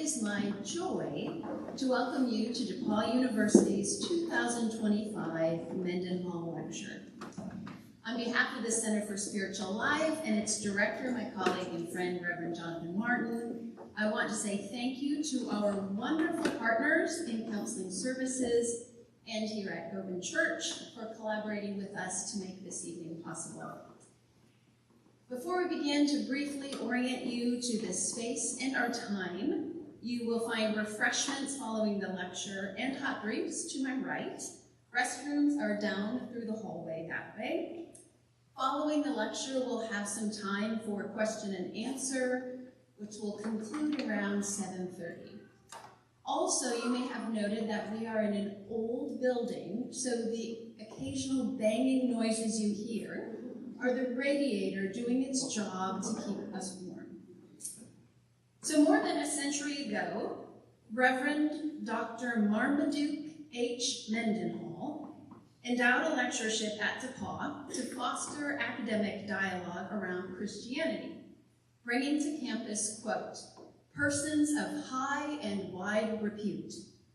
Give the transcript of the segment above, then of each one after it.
is my joy to welcome you to DePaul University's 2025 Mendenhall Lecture. On behalf of the Center for Spiritual Life and its director, my colleague and friend, Reverend Jonathan Martin, I want to say thank you to our wonderful partners in counseling services and here at Gobin Church for collaborating with us to make this evening possible. Before we begin to briefly orient you to this space and our time, you will find refreshments following the lecture and hot drinks to my right. Restrooms are down through the hallway that way. Following the lecture, we'll have some time for question and answer, which will conclude around 7:30. Also, you may have noted that we are in an old building, so the occasional banging noises you hear are the radiator doing its job to keep us warm. So more than a century ago, Reverend Dr. Marmaduke H. Mendenhall endowed a lectureship at DePaul to foster academic dialogue around Christianity, bringing to campus, quote, persons of high and wide repute,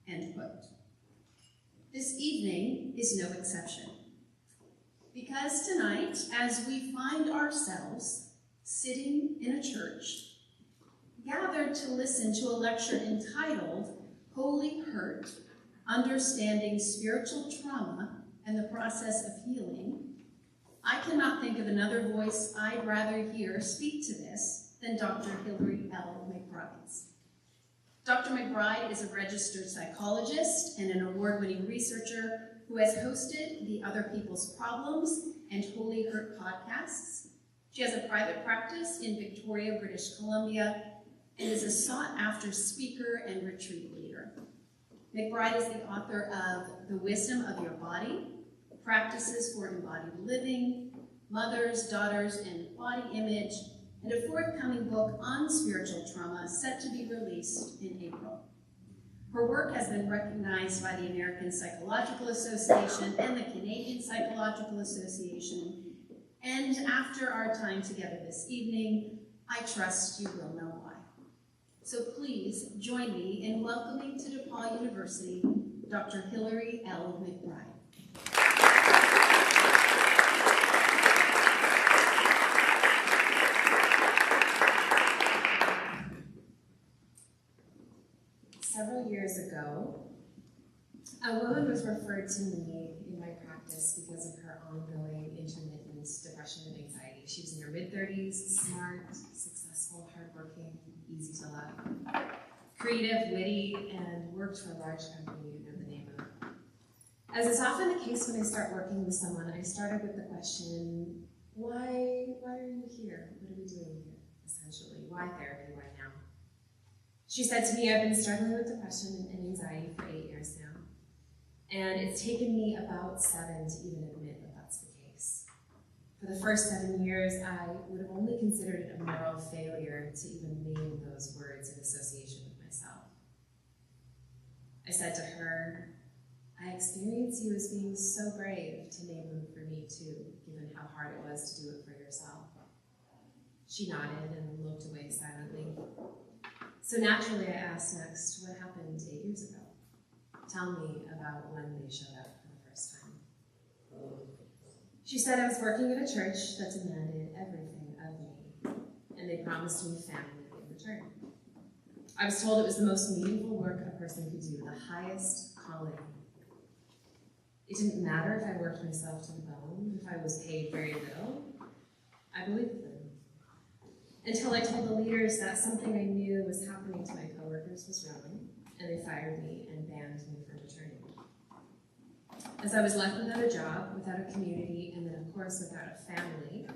end quote. This evening is no exception. Because tonight, as we find ourselves sitting in a church, gathered to listen to a lecture entitled Holy Hurt, Understanding Spiritual Trauma and the Process of Healing, I cannot think of another voice I'd rather hear speak to this than Dr. Hillary L. McBride's. Dr. McBride is a registered psychologist and an award-winning researcher who has hosted the Other People's Problems and Holy Hurt podcasts. She has a private practice in Victoria, British Columbia, and is a sought-after speaker and retreat leader. McBride is the author of The Wisdom of Your Body, Practices for Embodied Living, Mothers, Daughters, and Body Image, and a forthcoming book on spiritual trauma set to be released in April. Her work has been recognized by the American Psychological Association and the Canadian Psychological Association, and after our time together this evening, I trust you will know why. So please join me in welcoming to DePaul University, Dr. Hillary L. McBride. Several years ago, a woman was referred to me in my practice because of her ongoing intermittent depression and anxiety. She was in her mid-30s, smart, successful, hardworking, easy to love, creative, witty, and worked for a large company you know the name of. As is often the case when I start working with someone, I started with the question, why are you here? What are we doing here, essentially? Why therapy? Why now? She said to me, I've been struggling with depression and anxiety for 8 years now, and it's taken me about 7 to even admit that that's the case. For the first 7 years, I would have only considered it a moral failure to even name those words in association with myself. I said to her, I experience you as being so brave to name them for me too, given how hard it was to do it for yourself. She nodded and looked away silently. So naturally, I asked next, what happened 8 years ago? Tell me about when they showed up for the first time. She said I was working at a church that demanded everything of me, and they promised me family in return. I was told it was the most meaningful work a person could do, the highest calling. It didn't matter if I worked myself to the bone, if I was paid very little. I believed them. Until I told the leaders that something I knew was happening to my coworkers was wrong, and they fired me and banned me from returning. As I was left without a job, without a community, and then of course without a family,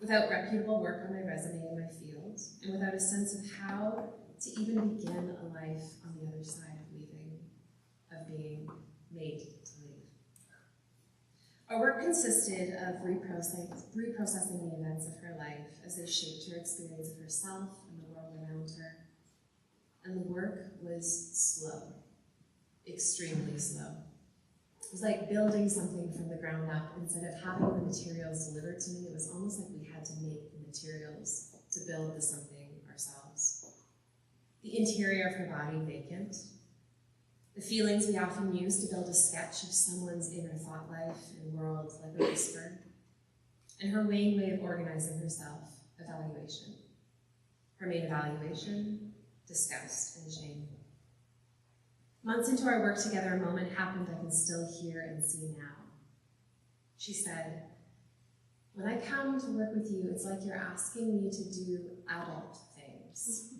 without reputable work on my resume in my field, and without a sense of how to even begin a life on the other side of leaving, of being made to leave. Our work consisted of reprocessing the events of her life as they shaped her experience of herself and the world around her. And the work was slow, extremely slow. It was like building something from the ground up. Instead of having the materials delivered to me, it was almost like we had to make the materials to build the something ourselves. the interior of her body vacant, the feelings we often use to build a sketch of someone's inner thought life and world like a whisper, and her vain way of organizing herself, evaluation. Her main evaluation, disgust and shame. Months into our work together, a moment happened I can still hear and see now. She said, "When I come to work with you, it's like you're asking me to do adult things.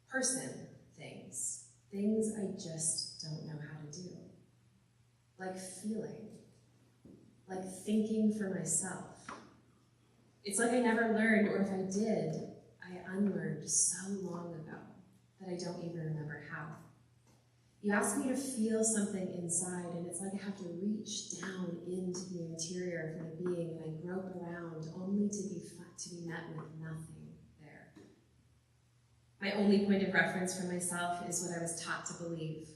Person things. Things I just don't know how to do. Like feeling. Like thinking for myself. It's like I never learned, or if I did, I unlearned so long ago that I don't even remember how. You ask me to feel something inside, and it's like I have to reach down into the interior of my being, and I grope around only to be met with nothing there. My only point of reference for myself is what I was taught to believe,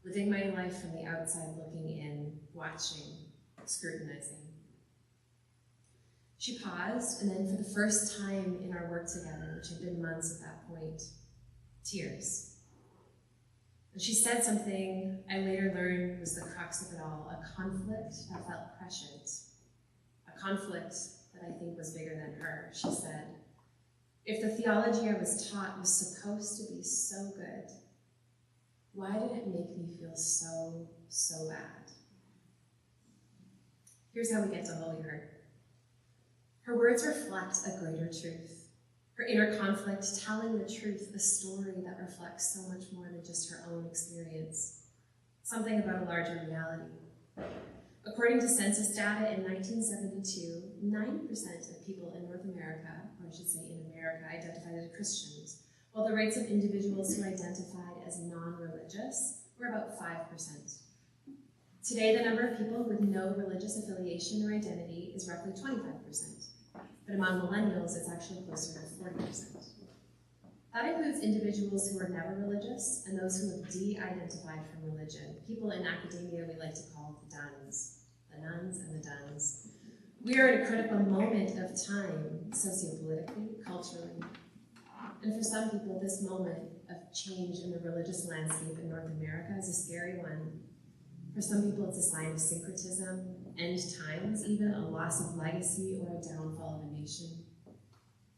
living my life from the outside looking in, watching, scrutinizing." She paused, and then for the first time in our work together, which had been months at that point, tears. And she said something I later learned was the crux of it all, a conflict that felt prescient, a conflict that I think was bigger than her. She said, "If the theology I was taught was supposed to be so good, why did it make me feel so bad?" Here's how we get to Holy Heart. Her words reflect a greater truth. Her inner conflict telling the truth, a story that reflects so much more than just her own experience. Something about a larger reality. According to census data in 1972, 90% of people in North America, or I should say in America, identified as Christians, while the rates of individuals who identified as non-religious were about 5%. Today, the number of people with no religious affiliation or identity is roughly 25%. But among millennials, it's actually closer to 40%. That includes individuals who are never religious and those who have de-identified from religion. People in academia we like to call the duns, the nuns and the duns. We are at a critical moment of time, sociopolitically, culturally. And for some people, this moment of change in the religious landscape in North America is a scary one. For some people, it's a sign of syncretism, end times, even a loss of legacy or a downfall of a nation.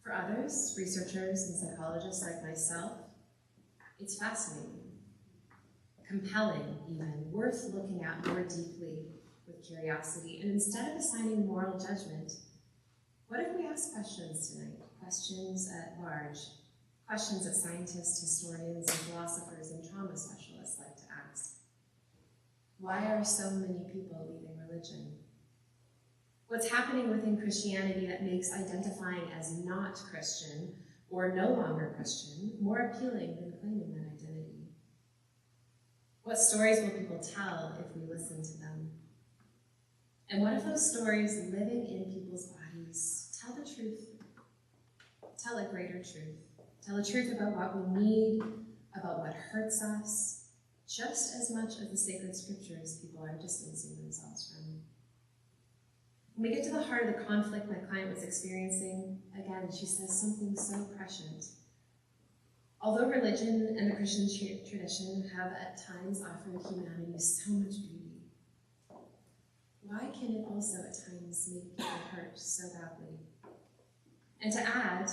For others, researchers and psychologists like myself, it's fascinating, compelling even, worth looking at more deeply with curiosity. And instead of assigning moral judgment, what if we ask questions tonight? Questions at large, questions that scientists, historians, and philosophers and trauma specialists like to ask. Why are so many people leaving religion? What's happening within Christianity that makes identifying as not Christian or no longer Christian more appealing than claiming that identity? What stories will people tell if we listen to them? And what if those stories living in people's bodies tell the truth? Tell a greater truth. Tell the truth about what we need, about what hurts us, just as much as the sacred scriptures people are distancing themselves from. When we get to the heart of the conflict my client was experiencing, again, she says something so prescient. Although religion and the Christian tradition have at times offered humanity so much beauty, why can it also at times make people hurt so badly? And to add,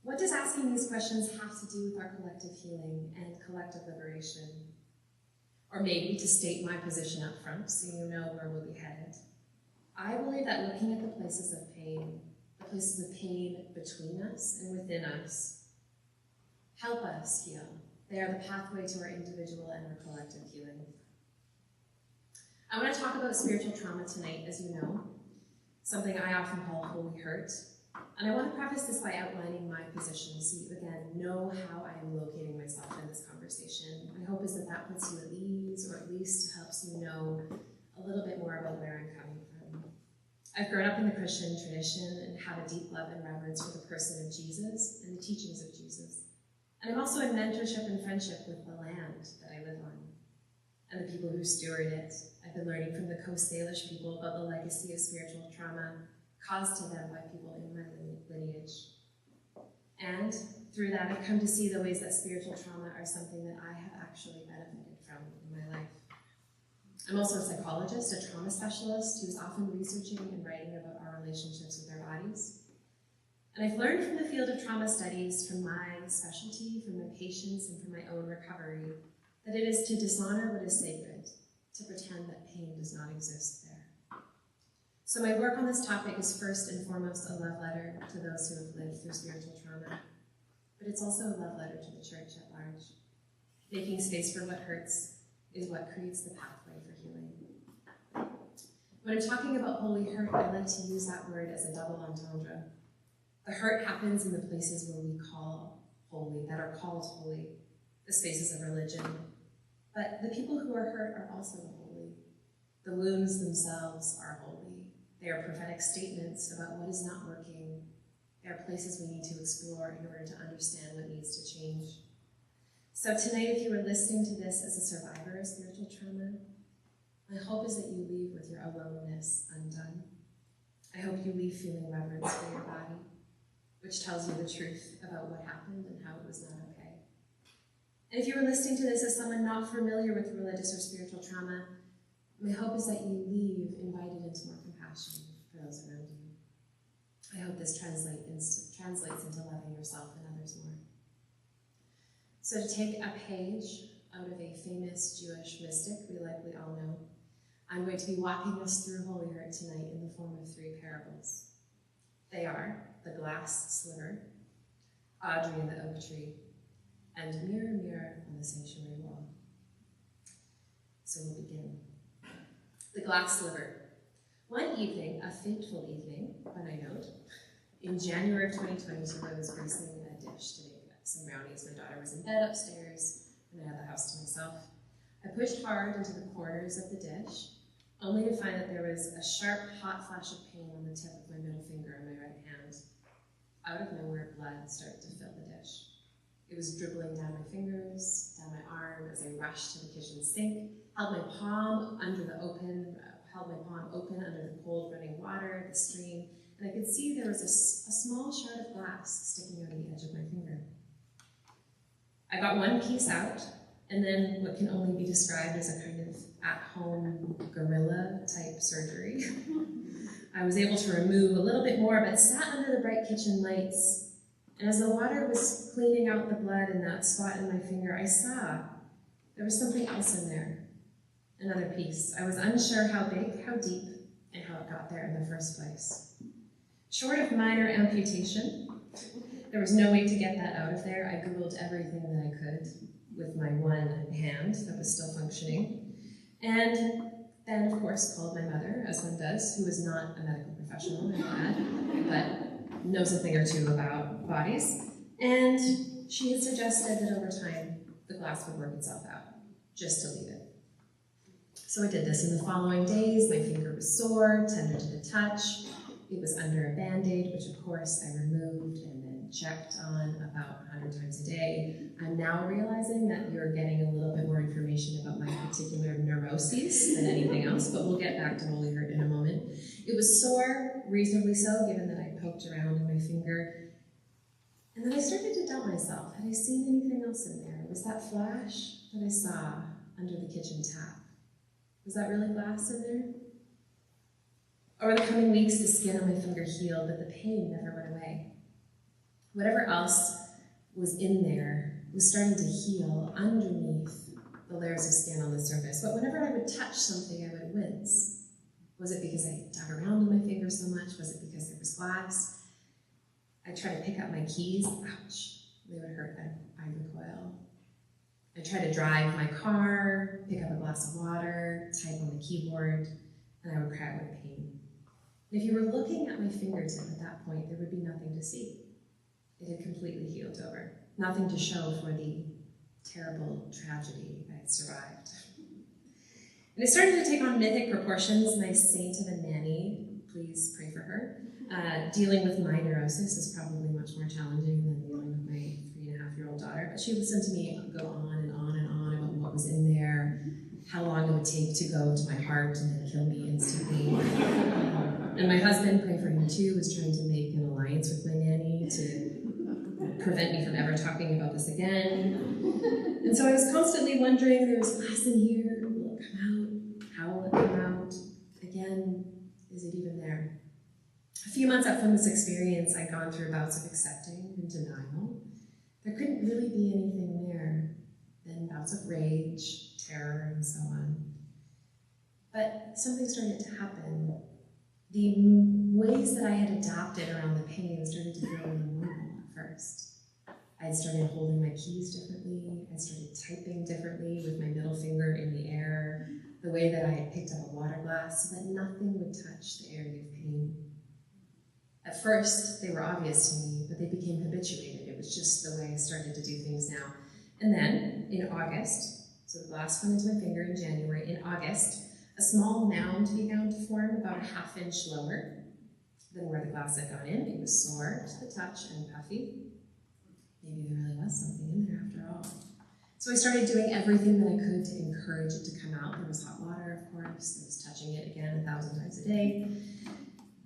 what does asking these questions have to do with our collective healing and collective liberation? Or maybe to state my position up front so you know where we'll be headed. I believe that looking at the places of pain between us and within us, help us heal. They are the pathway to our individual and our collective healing. I want to talk about spiritual trauma tonight, as you know, something I often call holy hurt. And I want to preface this by outlining my position so you, again, know how I am locating myself in this conversation. My hope is that that puts you at ease, or at least helps you know a little bit more about where I'm coming from. I've grown up in the Christian tradition and have a deep love and reverence for the person of Jesus and the teachings of Jesus. And I'm also in mentorship and friendship with the land that I live on and the people who steward it. I've been learning from the Coast Salish people about the legacy of spiritual trauma caused to them by people in my lineage. And through that, I've come to see the ways that spiritual trauma are something that I have actually benefited from in my life. I'm also a psychologist, a trauma specialist who's often researching and writing about our relationships with our bodies. And I've learned from the field of trauma studies, from my specialty, from my patients, and from my own recovery, that it is to dishonor what is sacred, to pretend that pain does not exist there. So my work on this topic is first and foremost a love letter to those who have lived through spiritual trauma, but it's also a love letter to the church at large. Making space for what hurts is what creates the pathway for healing. When I'm talking about holy hurt, I like to use that word as a double entendre. The hurt happens in the places where we call holy, that are called holy, the spaces of religion. But the people who are hurt are also holy. The wounds themselves are holy. They are prophetic statements about what is not working. They are places we need to explore in order to understand what needs to change. So tonight, if you are listening to this as a survivor of spiritual trauma, my hope is that you leave with your aloneness undone. I hope you leave feeling reverence for your body, which tells you the truth about what happened and how it was not okay. And if you are listening to this as someone not familiar with religious or spiritual trauma, my hope is that you leave invited into more compassion for those around you. I hope this translates into loving yourself and others more. So to take a page out of a famous Jewish mystic we likely all know, I'm going to be walking us through Holy Hurt tonight in the form of 3 parables. They are the glass sliver, Audrey and the oak tree, and mirror, mirror on the sanctuary wall. So we'll begin. The glass sliver. One evening, a fateful evening, when I note, in January of 2022, I was greasing a dish to make some brownies. My daughter was in bed upstairs, and I had the house to myself. I pushed hard into the corners of the dish, only to find that there was a sharp, hot flash of pain on the tip of my middle finger on my right hand. Out of nowhere, blood started to fill the dish. It was dribbling down my fingers, down my arm as I rushed to the kitchen sink, held my palm open under the cold running water, the stream, and I could see there was a small shard of glass sticking out of the edge of my finger. I got one piece out, and then what can only be described as a kind of at-home gorilla-type surgery. I was able to remove a little bit more, but sat under the bright kitchen lights, and as the water was cleaning out the blood in that spot in my finger, I saw there was something else in there, another piece. I was unsure how big, how deep, and how it got there in the first place. Short of minor amputation, there was no way to get that out of there. I Googled everything that I could with my one hand that was still functioning. And then, of course, called my mother, as one does, who is not a medical professional, but knows a thing or two about bodies. And she had suggested that over time, the glass would work itself out, just to leave it. So I did this in the following days. My finger was sore, tender to the touch. It was under a Band-Aid, which of course I removed and then checked on about 100 times a day. I'm now realizing that you're getting a little bit more information about my particular neuroses than anything else, but we'll get back to Holy Hurt in a moment. It was sore, reasonably so, given that I poked around in my finger. And then I started to doubt myself. Had I seen anything else in there? Was that flash that I saw under the kitchen tap? Was that really glass in there? Over the coming weeks, the skin on my finger healed, but the pain never went away. Whatever else was in there was starting to heal underneath the layers of skin on the surface. But whenever I would touch something, I would wince. Was it because I dug around in my finger so much? Was it because there was glass? I tried to pick up my keys. Ouch. They would hurt. I recoil. I tried to drive my car, pick up a glass of water, type on the keyboard, and I would cry with pain. And if you were looking at my fingertip at that point, there would be nothing to see. It had completely healed over. Nothing to show for the terrible tragedy I had survived. And it started to take on mythic proportions. My saint of a nanny, please pray for her. Dealing with my neurosis is probably much more challenging than dealing with my 3.5-year-old daughter. But she listened to me go on and on and on about what was in there, how long it would take to go to my heart and then kill me instantly. And my husband, pray for him too, was trying to make an alliance with my nanny to prevent me from ever talking about this again. And so I was constantly wondering, there's glass in here, will it come out? How will it come out? Again, is it even there? A few months out from this experience, I'd gone through bouts of accepting and denial. There couldn't really be anything there. Then bouts of rage, terror, and so on. But something started to happen. The ways that I had adapted around the pain started to feel really normal at first. I had started holding my keys differently. I started typing differently with my middle finger in the air, the way that I had picked up a water glass so that nothing would touch the area of pain. At first, they were obvious to me, but they became habituated. It was just the way I started to do things now. And then, in August, so the glass went into my finger in January, in August, a small mound began to form about a half-inch lower than where the glass had gone in. It was sore to the touch and puffy. Maybe there really was something in there after all. So I started doing everything that I could to encourage it to come out. There was hot water, of course. There was touching it again 1,000 times a day.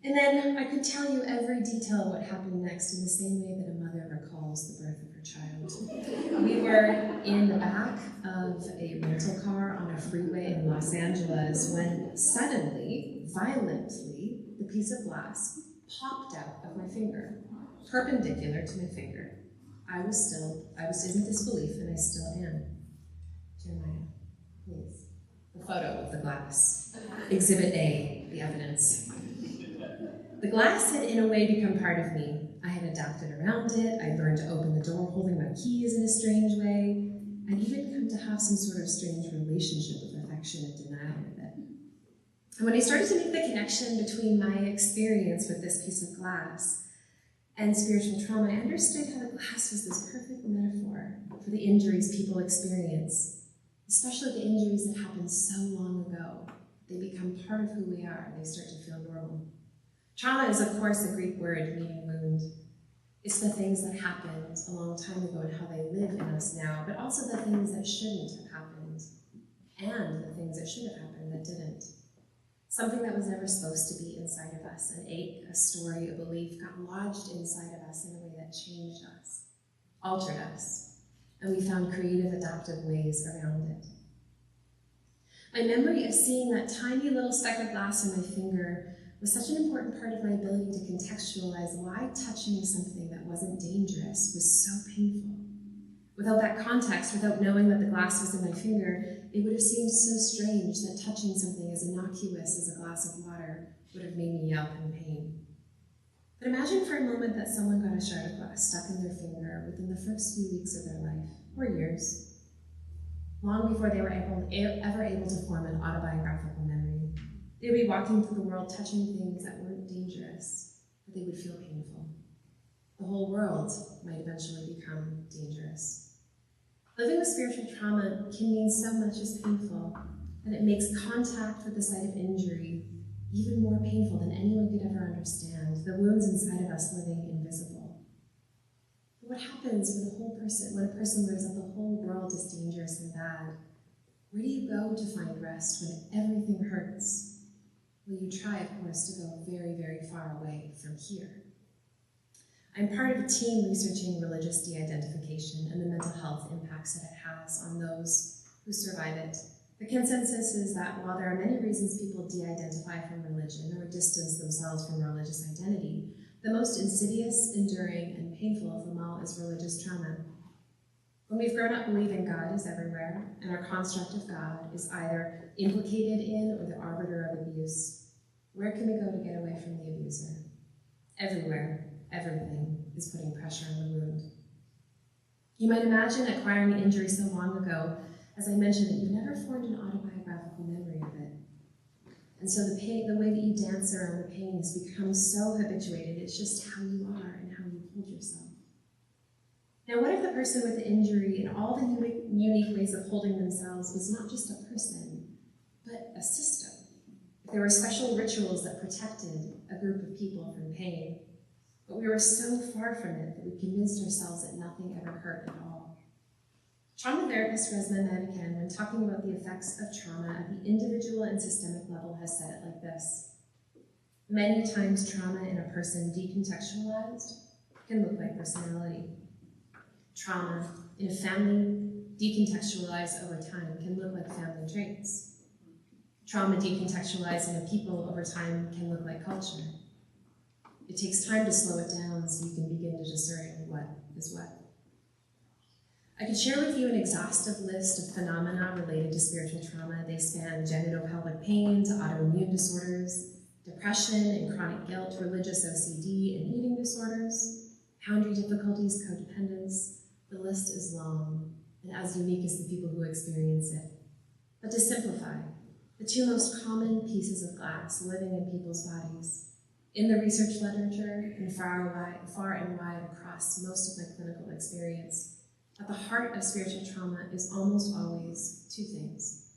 And then I could tell you every detail of what happened next in the same way that a mother recalls the birth of her child. We were in the back of a rental car on a freeway in Los Angeles when suddenly, violently, the piece of glass popped out of my finger, perpendicular to my finger. I was in disbelief, and I still am. Jeremiah, please. The photo of the glass. Exhibit A, the evidence. The glass had in a way become part of me. I had adapted around it. I learned to open the door holding my keys in a strange way. I'd even come to have some sort of strange relationship of affection and denial with it. And when I started to make the connection between my experience with this piece of glass and spiritual trauma, I understood how the glass was this perfect metaphor for the injuries people experience, especially the injuries that happened so long ago. They become part of who we are, and they start to feel normal. Trauma is, of course, a Greek word meaning wound. It's the things that happened a long time ago and how they live in us now, but also the things that shouldn't have happened, and the things that should have happened that didn't. Something that was never supposed to be inside of us, an ache, a story, a belief, got lodged inside of us in a way that changed us, altered us, and we found creative, adaptive ways around it. My memory of seeing that tiny little speck of glass on my finger was such an important part of my ability to contextualize why touching something that wasn't dangerous was so painful. Without that context, without knowing that the glass was in my finger, it would have seemed so strange that touching something as innocuous as a glass of water would have made me yelp in pain. But imagine for a moment that someone got a shard of glass stuck in their finger within the first few weeks of their life, or years, long before they were ever able to form an autobiographical memory. They would be walking through the world touching things that weren't dangerous, but they would feel painful. The whole world might eventually become dangerous. Living with spiritual trauma can mean so much as painful, that it makes contact with the site of injury even more painful than anyone could ever understand, the wounds inside of us living invisible. But what happens when a person learns that the whole world is dangerous and bad? Where do you go to find rest when everything hurts? Well, you try, of course, to go very, very far away from here. I'm part of a team researching religious de-identification and the mental health impacts that it has on those who survive it. The consensus is that while there are many reasons people de-identify from religion or distance themselves from religious identity, the most insidious, enduring, and painful of them all is religious trauma. When we've grown up believing God is everywhere, and our construct of God is either implicated in or the arbiter of abuse, where can we go to get away from the abuser? Everywhere, everything is putting pressure on the wound. You might imagine acquiring an injury so long ago, as I mentioned, that you've never formed an autobiographical memory of it. And so the way that you dance around the pain has become so habituated, it's just how you are and how you hold yourself. Now, what if the person with the injury and all the unique ways of holding themselves was not just a person, but a system? If there were special rituals that protected a group of people from pain, but we were so far from it that we convinced ourselves that nothing ever hurt at all. Trauma therapist Resmaa Menakem, when talking about the effects of trauma at the individual and systemic level, has said it like this: many times trauma in a person decontextualized can look like personality. trauma in a family decontextualized over time can look like family traits. Trauma decontextualized in a people over time can look like culture. It takes time to slow it down so you can begin to discern what is what. I could share with you an exhaustive list of phenomena related to spiritual trauma. They span genitopelvic pain to autoimmune disorders, depression and chronic guilt, religious OCD and eating disorders, boundary difficulties, codependence. The list is long and as unique as the people who experience it. But to simplify, the two most common pieces of glass living in people's bodies, in the research literature and far and wide across most of my clinical experience, at the heart of spiritual trauma is almost always two things.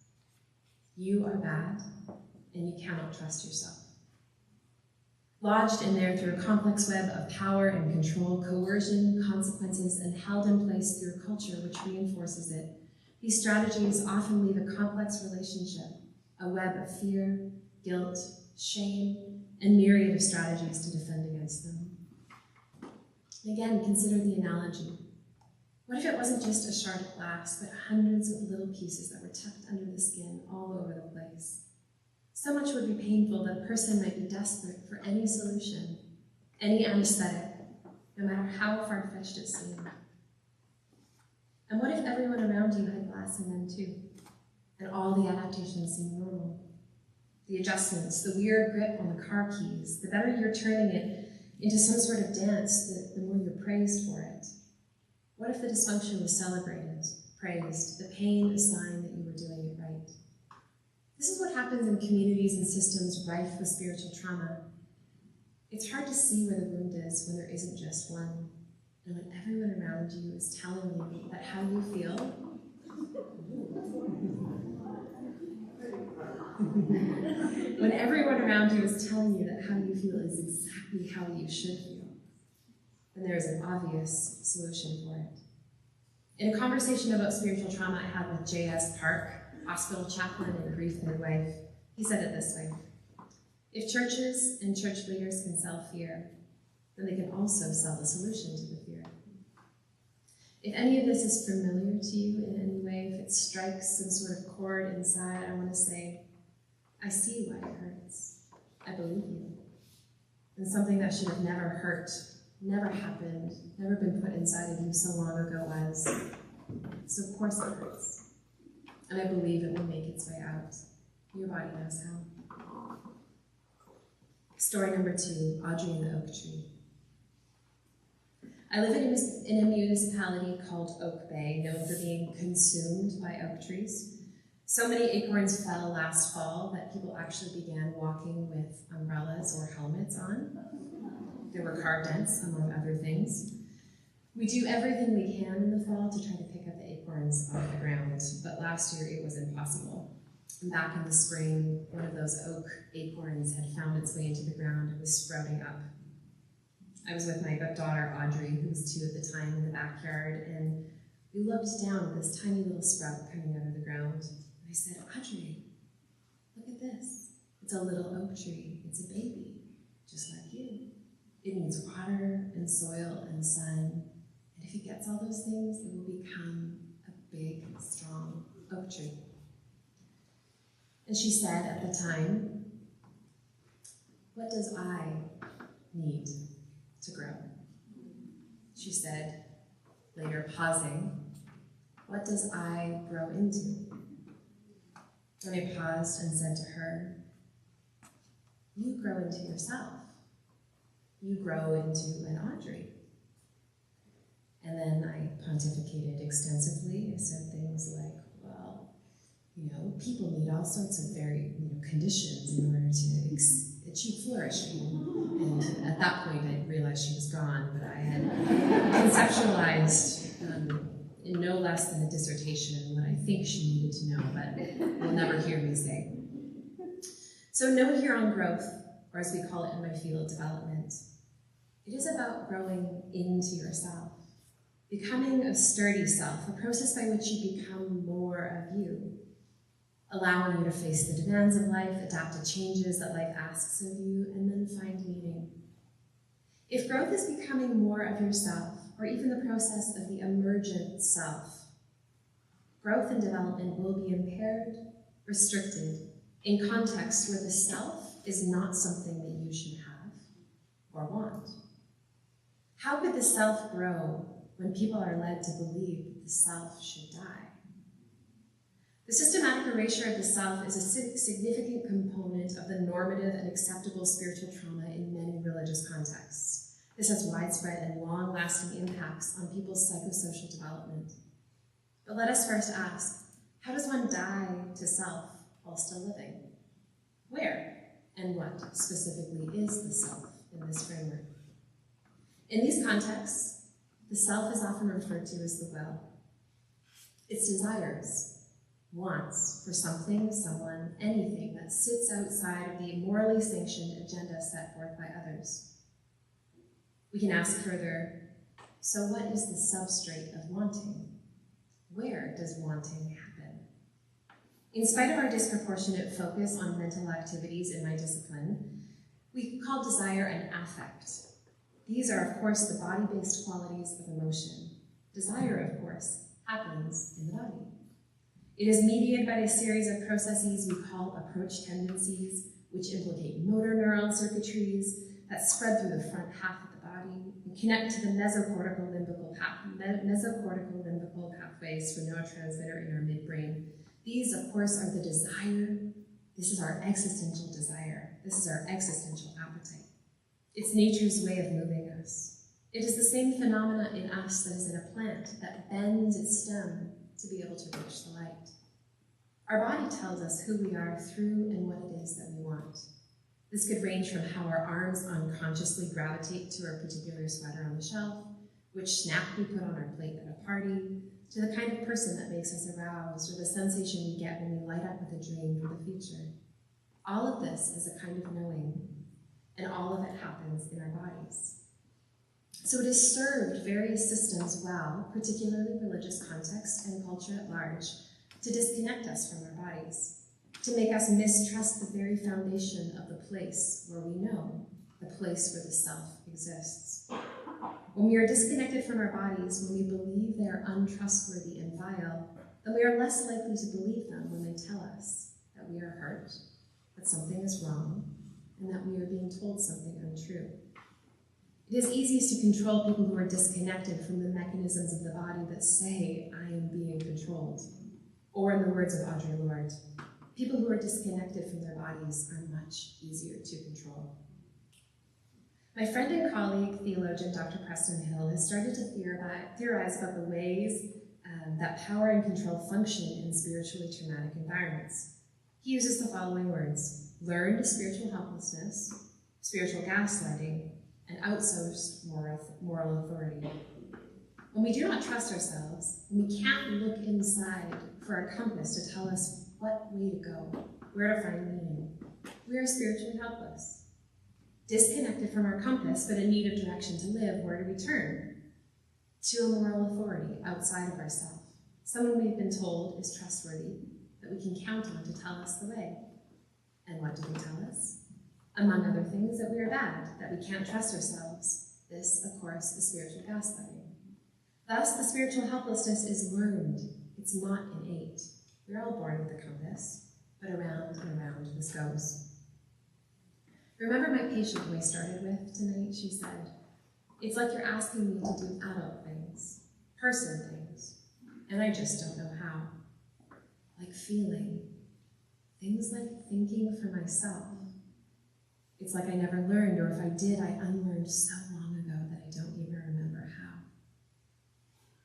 You are bad, and you cannot trust yourself. Lodged in there through a complex web of power and control, coercion, consequences, and held in place through a culture which reinforces it, these strategies often leave a complex relationship, a web of fear, guilt, shame, and myriad of strategies to defend against them. Again, consider the analogy. What if it wasn't just a shard of glass, but hundreds of little pieces that were tucked under the skin all over the place? So much would be painful that a person might be desperate for any solution, any anesthetic, no matter how far-fetched it seemed. And what if everyone around you had glass in them too, and all the adaptations seemed normal? The adjustments, the weird grip on the car keys, the better you're turning it into some sort of dance, the more you're praised for it. What if the dysfunction was celebrated, praised, the pain a sign that you were doing it right? This is what happens in communities and systems rife with spiritual trauma. It's hard to see where the wound is when there isn't just one, and when everyone around you is telling you that how you feel when everyone around you is telling you that how you feel is exactly how you should feel, then there is an obvious solution for it. In a conversation about spiritual trauma I had with J.S. Park, hospital chaplain and grief midwife, he said it this way: if churches and church leaders can sell fear, then they can also sell the solution to the fear. If any of this is familiar to you in any way, if it strikes some sort of chord inside, I want to say, I see why it hurts. I believe you. And something that should have never hurt, never happened, never been put inside of you so long ago was, so of course it hurts. And I believe it will make its way out. Your body knows how. Story number 2, Audrey and the Oak Tree. I live in a municipality called Oak Bay, known for being consumed by oak trees. So many acorns fell last fall that people actually began walking with umbrellas or helmets on. There were car dents, among other things. We do everything we can in the fall to try to pick up the acorns off the ground, but last year it was impossible. And back in the spring, one of those oak acorns had found its way into the ground and was sprouting up. I was with my daughter, Audrey, who was 2 at the time, in the backyard, and we looked down at this tiny little sprout coming out of the ground. And I said, Audrey, look at this. It's a little oak tree. It's a baby, just like you. It needs water and soil and sun. And if it gets all those things, it will become a big, strong oak tree. And she said at the time, what does I need to grow? She said, later pausing, what does I grow into? And I paused and said to her, you grow into yourself. You grow into an Audrey. And then I pontificated extensively. I said things like, well, people need all sorts of very, conditions in order to achieve flourishing. And at that point, I realized she was gone, but I had conceptualized in no less than a dissertation what I think she needed to know, but will never hear me say. So note here on growth, or as we call it in my field, development. It is about growing into yourself, becoming a sturdy self, a process by which you become more of you, allowing you to face the demands of life, adapt to changes that life asks of you, and then find meaning. If growth is becoming more of yourself, or even the process of the emergent self. Growth and development will be impaired, restricted, in contexts where the self is not something that you should have or want. How could the self grow when people are led to believe that the self should die? The systematic erasure of the self is a significant component of the normative and acceptable spiritual trauma in many religious contexts. This has widespread and long-lasting impacts on people's psychosocial development. But let us first ask, how does one die to self while still living? Where and what specifically is the self in this framework? In these contexts, the self is often referred to as the will. Its desires, wants for something, someone, anything that sits outside of the morally sanctioned agenda set forth by others. We can ask further, so what is the substrate of wanting? Where does wanting happen? In spite of our disproportionate focus on mental activities in my discipline, we call desire an affect. These are, of course, the body-based qualities of emotion. Desire, of course, happens in the body. It is mediated by a series of processes we call approach tendencies, which implicate motor neuron circuitries that spread through the front half of the body and connect to the mesocortical limbical pathways for neurotransmitter in our midbrain. These, of course, are the desire. This is our existential desire. This is our existential appetite. It's nature's way of moving us. It is the same phenomena in us that is in a plant that bends its stem to be able to reach the light. Our body tells us who we are through and what it is that we want. This could range from how our arms unconsciously gravitate to a particular sweater on the shelf, which snack we put on our plate at a party, to the kind of person that makes us aroused, or the sensation we get when we light up with a dream for the future. All of this is a kind of knowing, and all of it happens in our bodies. So it has served various systems well, particularly religious context and culture at large, to disconnect us from our bodies, to make us mistrust the very foundation of the place where we know, the place where the self exists. When we are disconnected from our bodies, when we believe they are untrustworthy and vile, then we are less likely to believe them when they tell us that we are hurt, that something is wrong, and that we are being told something untrue. It is easiest to control people who are disconnected from the mechanisms of the body that say, I am being controlled. Or in the words of Audre Lorde, people who are disconnected from their bodies are much easier to control. My friend and colleague, theologian Dr. Preston Hill, has started to theorize about the ways that power and control function in spiritually traumatic environments. He uses the following words: learned spiritual helplessness, spiritual gaslighting, and outsourced moral authority. When we do not trust ourselves, and we can't look inside for a compass to tell us what way to go, where to find meaning, we are spiritually helpless. Disconnected from our compass, but in need of direction to live, where do we turn? To a moral authority outside of ourselves. Someone we've been told is trustworthy, that we can count on to tell us the way. And what do they tell us? Among other things, that we are bad, that we can't trust ourselves. This, of course, is spiritual gaslighting. Thus, the spiritual helplessness is learned. It's not innate. We're all born with a compass, but around and around this goes. Remember my patient who I started with tonight? She said, it's like you're asking me to do adult things, person things, and I just don't know how. Like feeling, things like thinking for myself. It's like I never learned, or if I did, I unlearned so long ago that I don't even remember how.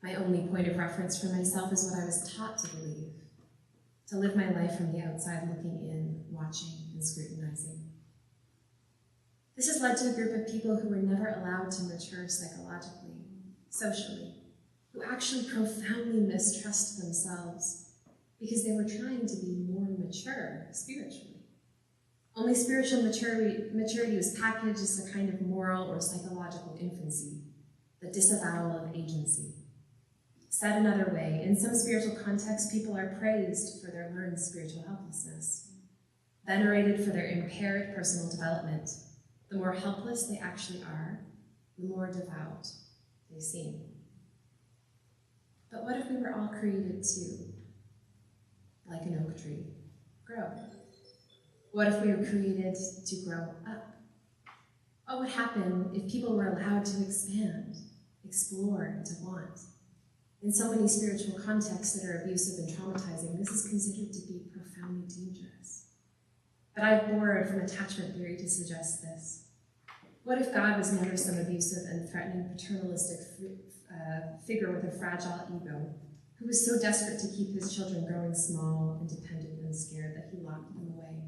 My only point of reference for myself is what I was taught to believe, to live my life from the outside looking in, watching and scrutinizing. This has led to a group of people who were never allowed to mature psychologically, socially, who actually profoundly mistrust themselves because they were trying to be more mature spiritually. Only spiritual maturity was packaged as a kind of moral or psychological infancy, the disavowal of agency. Said another way, in some spiritual contexts, people are praised for their learned spiritual helplessness, venerated for their impaired personal development. The more helpless they actually are, the more devout they seem. But what if we were all created to, like an oak tree, grow? What if we were created to grow up? What would happen if people were allowed to expand, explore, to want? In so many spiritual contexts that are abusive and traumatizing, this is considered to be profoundly dangerous. But I've borrowed from attachment theory to suggest this. What if God was never some abusive and threatening paternalistic figure with a fragile ego, who was so desperate to keep his children growing small and dependent and scared that he locked them away?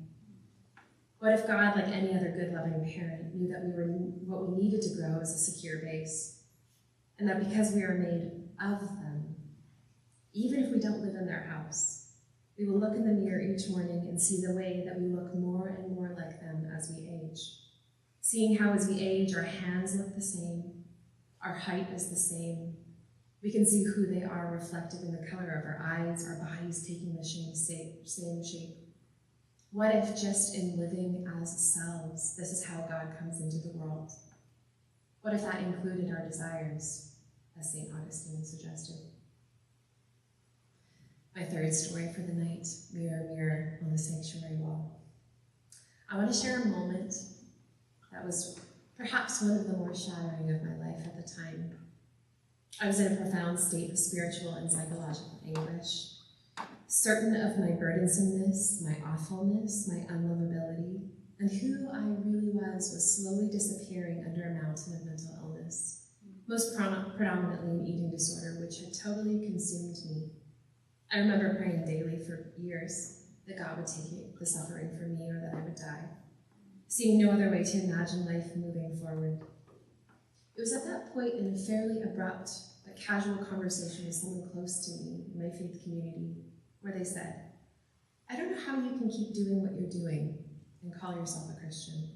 What if God, like any other good, loving parent, knew that what we needed to grow as a secure base, and that because we are made of them, even if we don't live in their house, we will look in the mirror each morning and see the way that we look more and more like them as we age. Seeing how as we age, our hands look the same, our height is the same. We can see who they are reflected in the color of our eyes, our bodies taking the same shape. What if just in living as selves, this is how God comes into the world? What if that included our desires, as St. Augustine suggested? My third story for the night, Mirror, Mirror on the Sanctuary Wall. I want to share a moment that was perhaps one of the more shattering of my life at the time. I was in a profound state of spiritual and psychological anguish, certain of my burdensomeness, my awfulness, my unlovability, and who I really was slowly disappearing under a mountain of mental illness, most predominantly an eating disorder, which had totally consumed me. I remember praying daily for years that God would take the suffering from me or that I would die, seeing no other way to imagine life moving forward. It was at that point in a fairly abrupt but casual conversation with someone close to me in my faith community where they said, "I don't know how you can keep doing what you're doing and call yourself a Christian."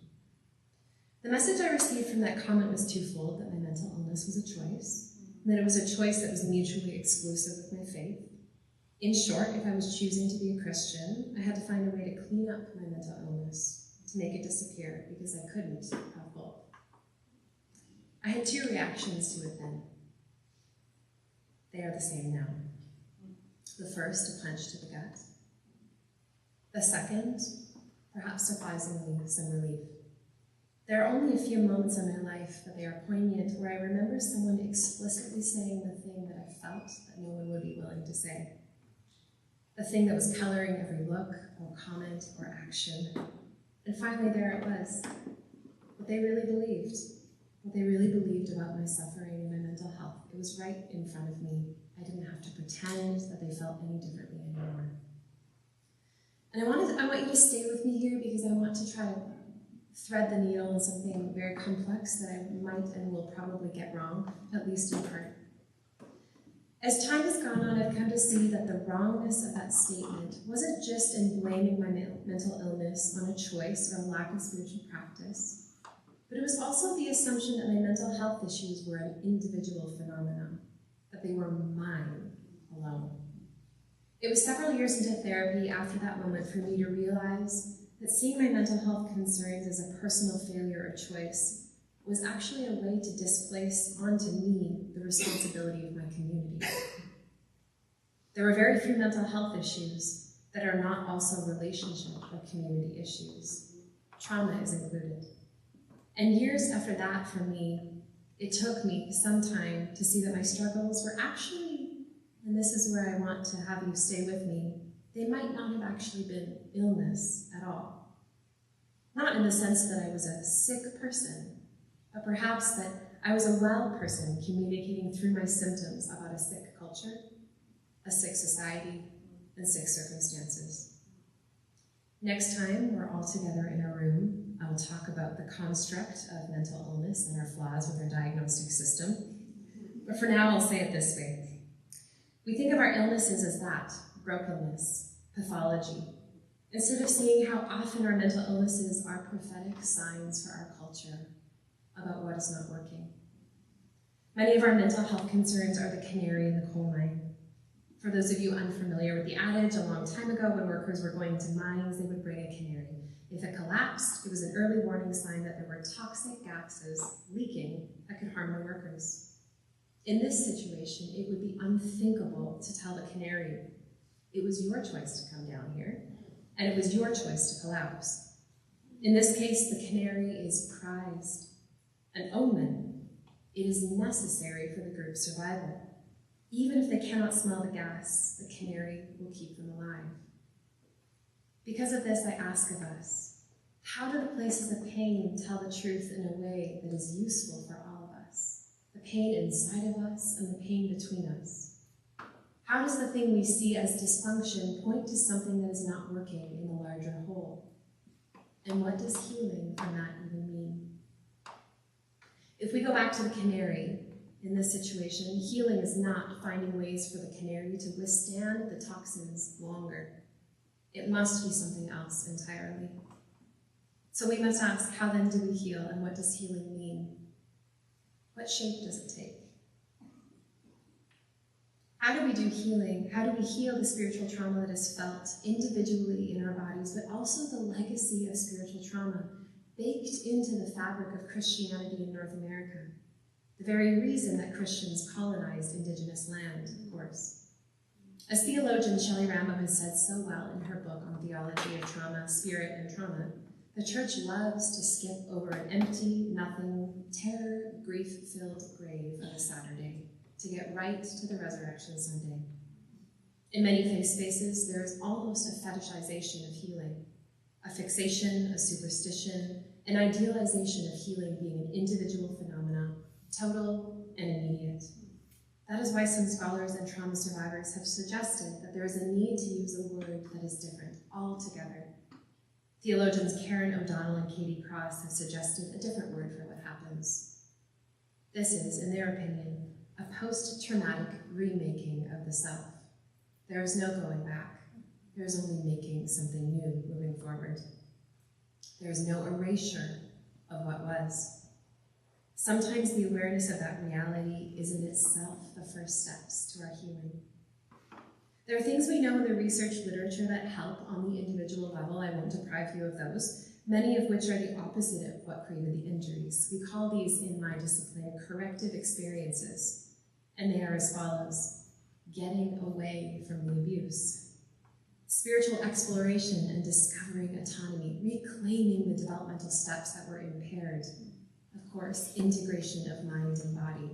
The message I received from that comment was twofold: that my mental illness was a choice, and that it was a choice that was mutually exclusive with my faith. In short, if I was choosing to be a Christian, I had to find a way to clean up my mental illness, to make it disappear, because I couldn't have both. I had two reactions to it then. They are the same now. The first, a punch to the gut. The second, perhaps surprisingly, some relief. There are only a few moments in my life, but they are poignant, where I remember someone explicitly saying the thing that I felt that no one would be willing to say. The thing that was coloring every look, or comment, or action. And finally, there it was. What they really believed. What they really believed about my suffering and my mental health. It was right in front of me. I didn't have to pretend that they felt any differently anymore. And I want you to stay with me here, because I want to try to thread the needle in something very complex that I might and will probably get wrong, at least in part. As time has gone on, I've come to see that the wrongness of that statement wasn't just in blaming my mental illness on a choice or a lack of spiritual practice, but it was also the assumption that my mental health issues were an individual phenomenon, that they were mine alone. It was several years into therapy after that moment for me to realize that seeing my mental health concerns as a personal failure or choice was actually a way to displace onto me the responsibility of my community. There were very few mental health issues that are not also relationship or community issues. Trauma is included. And years after that, for me, it took me some time to see that my struggles were actually, and this is where I want to have you stay with me, they might not have actually been illness at all. Not in the sense that I was a sick person, but perhaps that I was a well person communicating through my symptoms about a sick culture, a sick society, and sick circumstances. Next time we're all together in a room, I will talk about the construct of mental illness and our flaws with our diagnostic system. But for now, I'll say it this way. We think of our illnesses as that, brokenness, pathology, instead of seeing how often our mental illnesses are prophetic signs for our culture about what is not working. Many of our mental health concerns are the canary in the coal mine. For those of you unfamiliar with the adage, a long time ago when workers were going to mines, they would bring a canary. If it collapsed, it was an early warning sign that there were toxic gases leaking that could harm the workers. In this situation, it would be unthinkable to tell the canary, it was your choice to come down here, and it was your choice to collapse. In this case, the canary is prized, an omen. It is necessary for the group's survival. Even if they cannot smell the gas, the canary will keep them alive. Because of this, I ask of us, how do the places of pain tell the truth in a way that is useful for all of us? The pain inside of us and the pain between us. How does the thing we see as dysfunction point to something that is not working in the larger whole? And what does healing from that even mean? If we go back to the canary, in this situation, healing is not finding ways for the canary to withstand the toxins longer. It must be something else entirely. So we must ask, how then do we heal, and what does healing mean? What shape does it take? How do we do healing? How do we heal the spiritual trauma that is felt individually in our bodies, but also the legacy of spiritual trauma baked into the fabric of Christianity in North America? The very reason that Christians colonized indigenous land, of course. As theologian Shelley Rambo has said so well in her book on theology of trauma, spirit, and trauma, the church loves to skip over an empty, nothing, terror, grief-filled grave of a Saturday to get right to the resurrection Sunday. In many faith spaces, there is almost a fetishization of healing, a fixation, a superstition, an idealization of healing being an individual phenomenon, total and immediate. That is why some scholars and trauma survivors have suggested that there is a need to use a word that is different altogether. Theologians Karen O'Donnell and Katie Cross have suggested a different word for what happens. This is, in their opinion, a post-traumatic remaking of the self. There is no going back. There is only making something new moving forward. There is no erasure of what was. Sometimes the awareness of that reality is in itself the first steps to our healing. There are things we know in the research literature that help on the individual level. I won't deprive you of those, many of which are the opposite of what created the injuries. We call these, in my discipline, corrective experiences, and they are as follows: getting away from the abuse, spiritual exploration and discovering autonomy, reclaiming the developmental steps that were impaired, of course, integration of mind and body,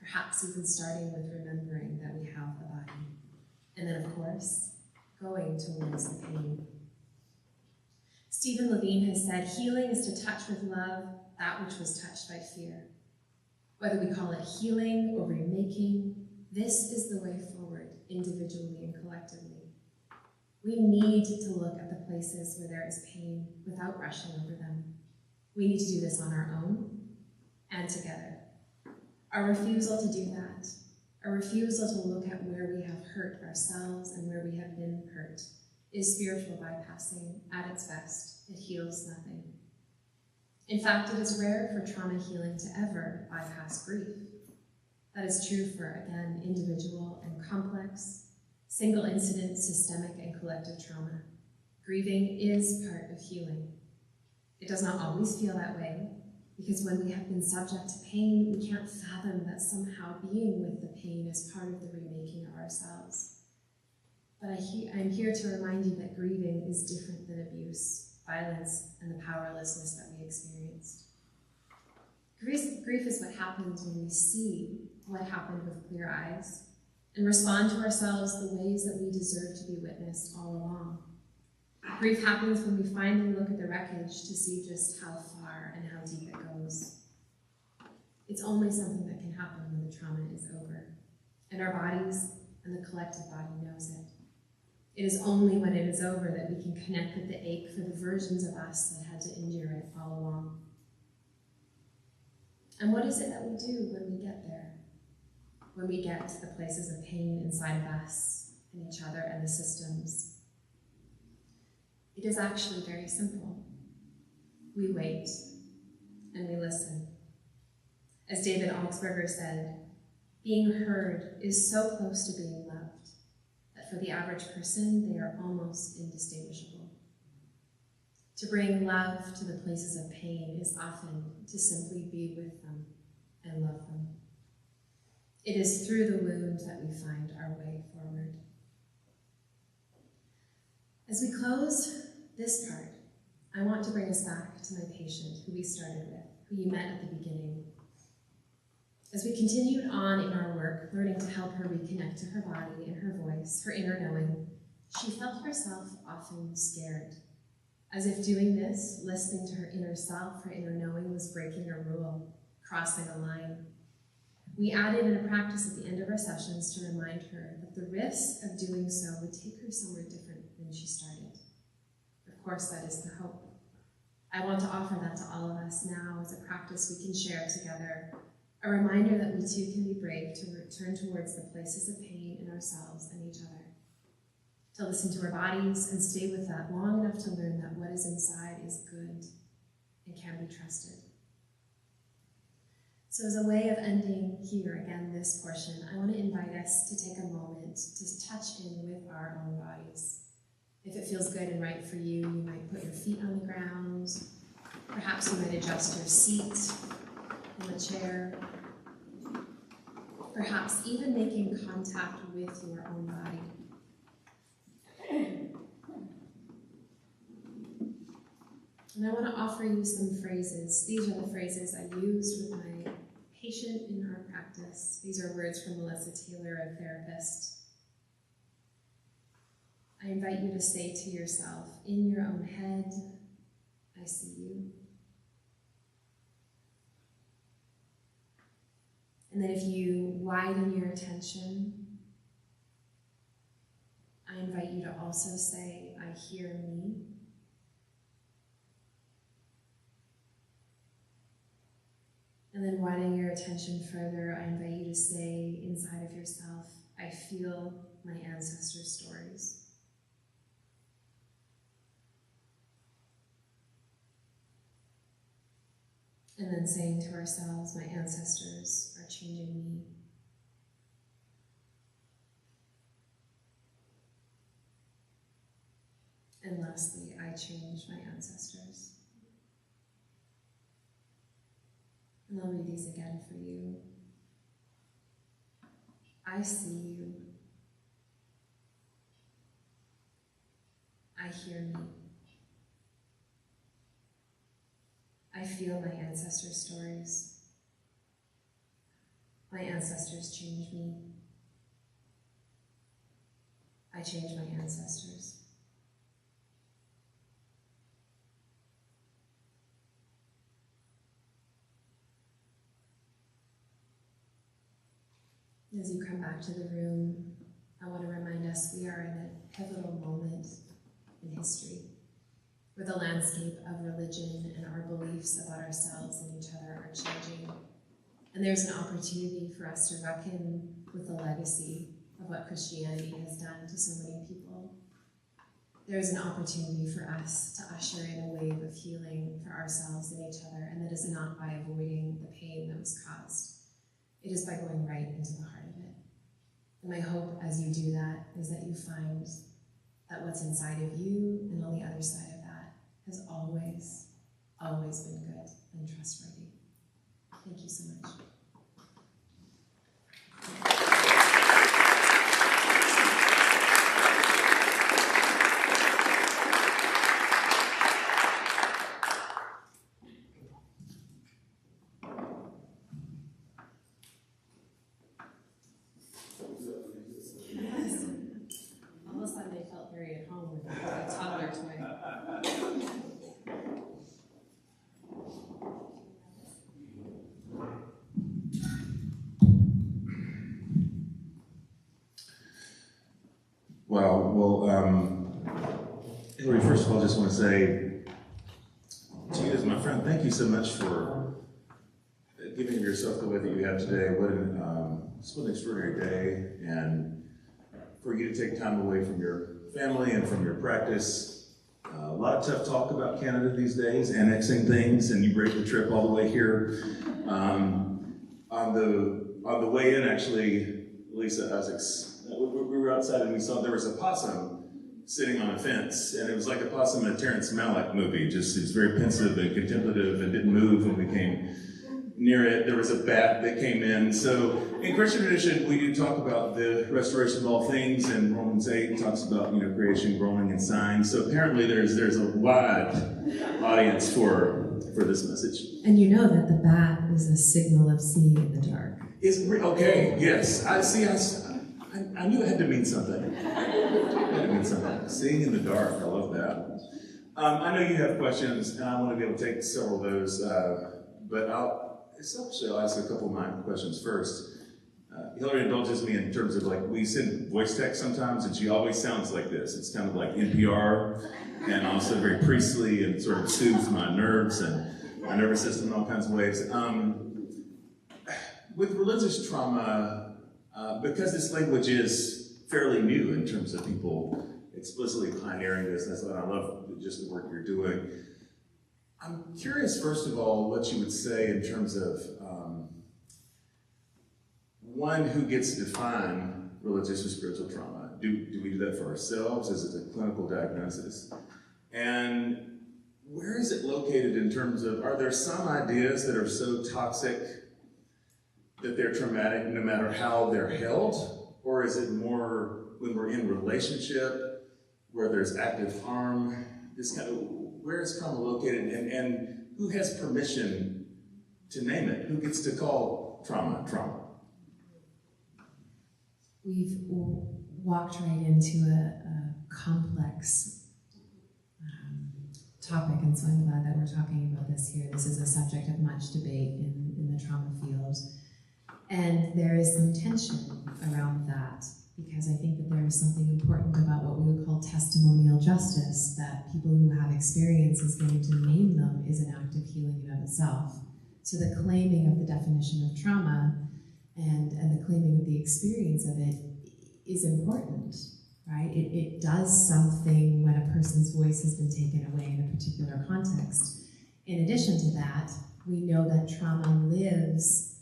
perhaps even starting with remembering that we have a body. And then, of course, going towards the pain. Stephen Levine has said, healing is to touch with love that which was touched by fear. Whether we call it healing or remaking, this is the way forward, individually and collectively. We need to look at the places where there is pain without rushing over them. We need to do this on our own and together. Our refusal to do that, a refusal to look at where we have hurt ourselves and where we have been hurt, is spiritual bypassing at its best. It heals nothing. In fact, it is rare for trauma healing to ever bypass grief. That is true for, again, individual and complex, single incident, systemic, and collective trauma. Grieving is part of healing. It does not always feel that way, because when we have been subject to pain, we can't fathom that somehow being with the pain is part of the remaking of ourselves. But I'm here to remind you that grieving is different than abuse, violence, and the powerlessness that we experienced. Grief is what happens when we see what happened with clear eyes and respond to ourselves the ways that we deserve to be witnessed all along. Grief happens when we finally look at the wreckage to see just how far and how deep it goes. It's only something that can happen when the trauma is over, and our bodies and the collective body knows it. It is only when it is over that we can connect with the ache for the versions of us that had to endure it all along. And what is it that we do when we get there? When we get to the places of pain inside of us and each other and the systems? It is actually very simple. We wait and we listen. As David Augsburger said, being heard is so close to being loved that for the average person, they are almost indistinguishable. To bring love to the places of pain is often to simply be with them and love them. It is through the wound that we find our way forward. As we close this part, I want to bring us back to my patient who we started with, who you met at the beginning. As we continued on in our work, learning to help her reconnect to her body and her voice, her inner knowing, she felt herself often scared, as if doing this, listening to her inner self, her inner knowing, was breaking a rule, crossing a line. We added in a practice at the end of our sessions to remind her that the risk of doing so would take her somewhere different than she started. Of course, that is the hope. I want to offer that to all of us now as a practice we can share together, a reminder that we too can be brave to return towards the places of pain in ourselves and each other, to listen to our bodies and stay with that long enough to learn that what is inside is good and can be trusted. So as a way of ending here, again, this portion, I want to invite us to take a moment to touch in with our own bodies. If it feels good and right for you, you might put your feet on the ground. Perhaps you might adjust your seat in the chair. Perhaps even making contact with your own body. And I want to offer you some phrases. These are the phrases I used with my patient in our practice. These are words from Melissa Taylor, a therapist. I invite you to say to yourself, in your own head, I see you. And then if you widen your attention, I invite you to also say, I hear me. And then widening your attention further, I invite you to say inside of yourself, I feel my ancestors' stories. And then saying to ourselves, my ancestors are changing me. And lastly, I change my ancestors. And I'll read these again for you. I see you. I hear me. I feel my ancestors' stories. My ancestors change me. I change my ancestors. As you come back to the room, I want to remind us we are in a pivotal moment in history, where the landscape of religion and our beliefs about ourselves and each other are changing. And there's an opportunity for us to reckon with the legacy of what Christianity has done to so many people. There's an opportunity for us to usher in a wave of healing for ourselves and each other, and that is not by avoiding the pain that was caused. It is by going right into the heart of it. And my hope as you do that is that you find that what's inside of you and on the other side of that has always, always been good and trustworthy. Thank you so much. All of a sudden they felt very at home with a toddler toy. Wow. Well, Hillary, first of all, I just want to say to you as my friend, thank you so much for giving of yourself the way that you have today. What an extraordinary day, and for you to take time away from your family and from your practice. A lot of tough talk about Canada these days, annexing things, and you break the trip all the way here. On the way in, actually, Lisa, we were outside and we saw there was a possum sitting on a fence, and it was like a possum in a Terrence Malick movie. Just, it was very pensive and contemplative and didn't move when we came near it, there was a bat that came in. So in Christian tradition, we do talk about the restoration of all things, and Romans 8 talks about, creation, growing, and signs. So apparently there's a wide audience for this message. And you know that the bat is a signal of seeing in the dark. Okay, yes. I knew it had to mean something. It had to mean something. Seeing in the dark, I love that. I know you have questions, and I want to be able to take several of those, but I'll ask a couple of my questions first. Hillary indulges me in terms of, we send voice text sometimes, and she always sounds like this. It's kind of like NPR, and also very priestly, and sort of soothes my nerves and my nervous system in all kinds of ways. With religious trauma, because this language is fairly new in terms of people explicitly pioneering this, that's what I love, just the work you're doing. I'm curious, first of all, what you would say in terms of one, who gets to define religious or spiritual trauma? Do we do that for ourselves? Is it a clinical diagnosis? And where is it located in terms of, are there some ideas that are so toxic that they're traumatic no matter how they're held? Or is it more when we're in relationship where there's active harm? This kind of, where is trauma located, and who has permission to name it? Who gets to call trauma? We've walked right into a complex topic, and so I'm glad that we're talking about this here. This is a subject of much debate in the trauma field. And there is some tension around that, because I think that there is something important about what we would call testimonial justice, that people who have experiences getting to name them is an act of healing in and of itself. So the claiming of the definition of trauma and the claiming of the experience of it is important, right? It does something when a person's voice has been taken away in a particular context. In addition to that, we know that trauma is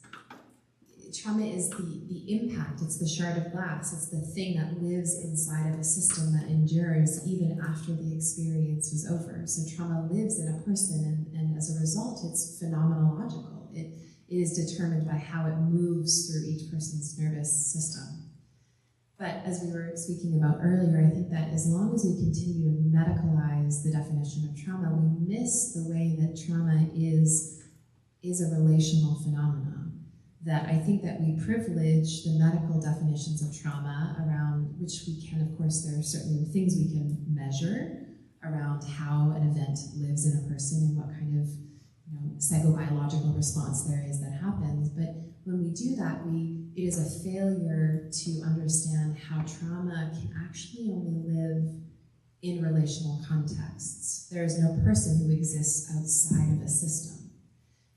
the impact, it's the shard of glass, it's the thing that lives inside of a system that endures even after the experience was over. So trauma lives in a person, and as a result, it's phenomenological. It is determined by how it moves through each person's nervous system. But as we were speaking about earlier, I think that as long as we continue to medicalize the definition of trauma, we miss the way that trauma is a relational phenomenon. That I think that we privilege the medical definitions of trauma around which we can, of course, there are certainly things we can measure around how an event lives in a person and what kind of psychobiological response there is that happens. But when we do that, it is a failure to understand how trauma can actually only live in relational contexts. There is no person who exists outside of a system.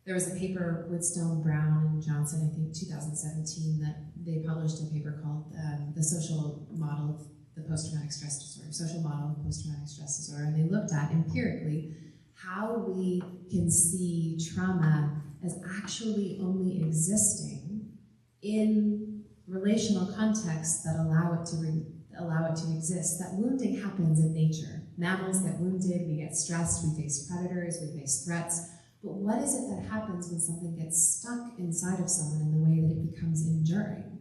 There was a paper, Woodstone, Brown, and Johnson, I think 2017, that they published a paper called The Social Model of the Post-Traumatic Stress Disorder, Social Model of Post-Traumatic Stress Disorder, and they looked at empirically how we can see trauma as actually only existing in relational contexts that allow it to exist. That wounding happens in nature. Mammals get wounded, we get stressed, we face predators, we face threats. But what is it that happens when something gets stuck inside of someone in the way that it becomes enduring?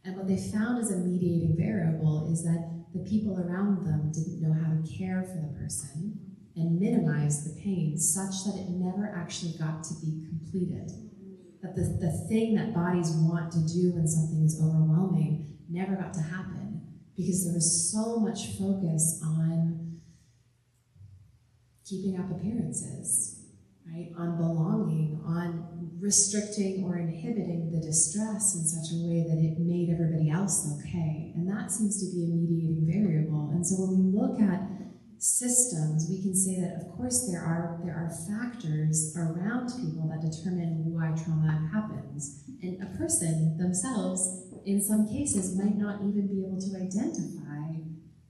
And what they found as a mediating variable is that the people around them didn't know how to care for the person and minimize the pain such that it never actually got to be completed. That the thing that bodies want to do when something is overwhelming never got to happen because there was so much focus on keeping up appearances. Right? On belonging, on restricting or inhibiting the distress in such a way that it made everybody else okay. And that seems to be a mediating variable. And so when we look at systems, we can say that, of course, there are factors around people that determine why trauma happens. And a person themselves, in some cases, might not even be able to identify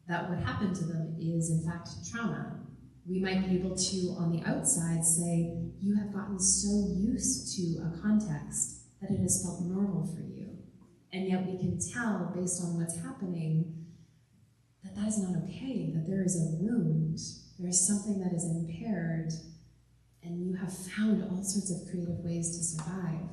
that what happened to them is, in fact, trauma. We might be able to, on the outside, say, you have gotten so used to a context that it has felt normal for you. And yet we can tell, based on what's happening, that that is not okay, that there is a wound, there is something that is impaired, and you have found all sorts of creative ways to survive.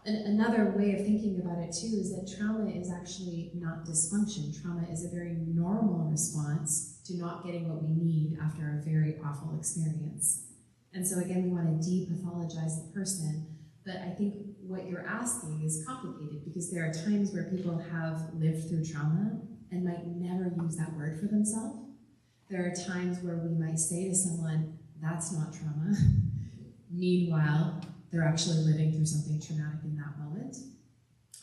And another way of thinking about it too is that trauma is actually not dysfunction. Trauma is a very normal response to not getting what we need after a very awful experience. And so again, we want to depathologize the person, but I think what you're asking is complicated because there are times where people have lived through trauma and might never use that word for themselves. There are times where we might say to someone, that's not trauma. Meanwhile, they're actually living through something traumatic in that moment.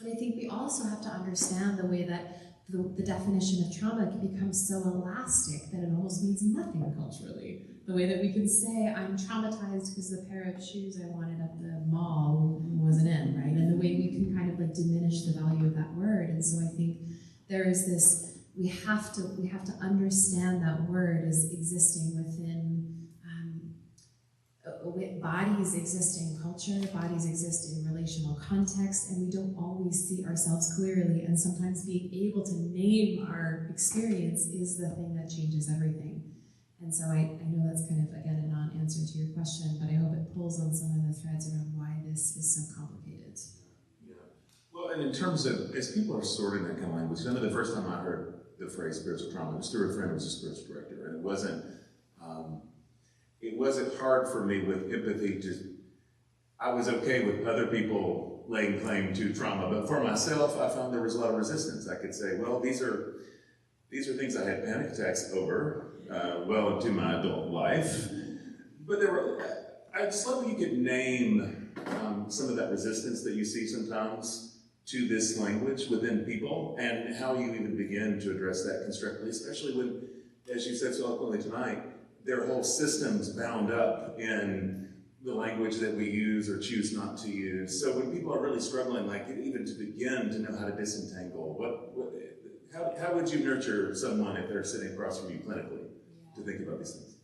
And I think we also have to understand the way that the definition of trauma can become so elastic that it almost means nothing culturally. The way that we can say, I'm traumatized because the pair of shoes I wanted at the mall wasn't in, right? And the way we can kind of like diminish the value of that word. And so I think there is this, we have to understand that word as existing within bodies exist in culture, bodies exist in relational context, and we don't always see ourselves clearly, and sometimes being able to name our experience is the thing that changes everything. And so I know that's kind of, again, a non-answer to your question, but I hope it pulls on some of the threads around why this is so complicated. Yeah. Well, and in terms of, as people are sorting that kind of language, I know the first time I heard the phrase spiritual trauma, it was through a friend who was a spiritual director, and it wasn't hard for me with empathy I was okay with other people laying claim to trauma, but for myself, I found there was a lot of resistance. I could say, well, these are things I had panic attacks over well into my adult life, but I just love that you could name some of that resistance that you see sometimes to this language within people, and how you even begin to address that constructively, especially when, as you said so eloquently tonight, there are whole systems bound up in the language that we use or choose not to use. So when people are really struggling, like even to begin to know how to disentangle, how would you nurture someone if they're sitting across from you clinically to think about these things?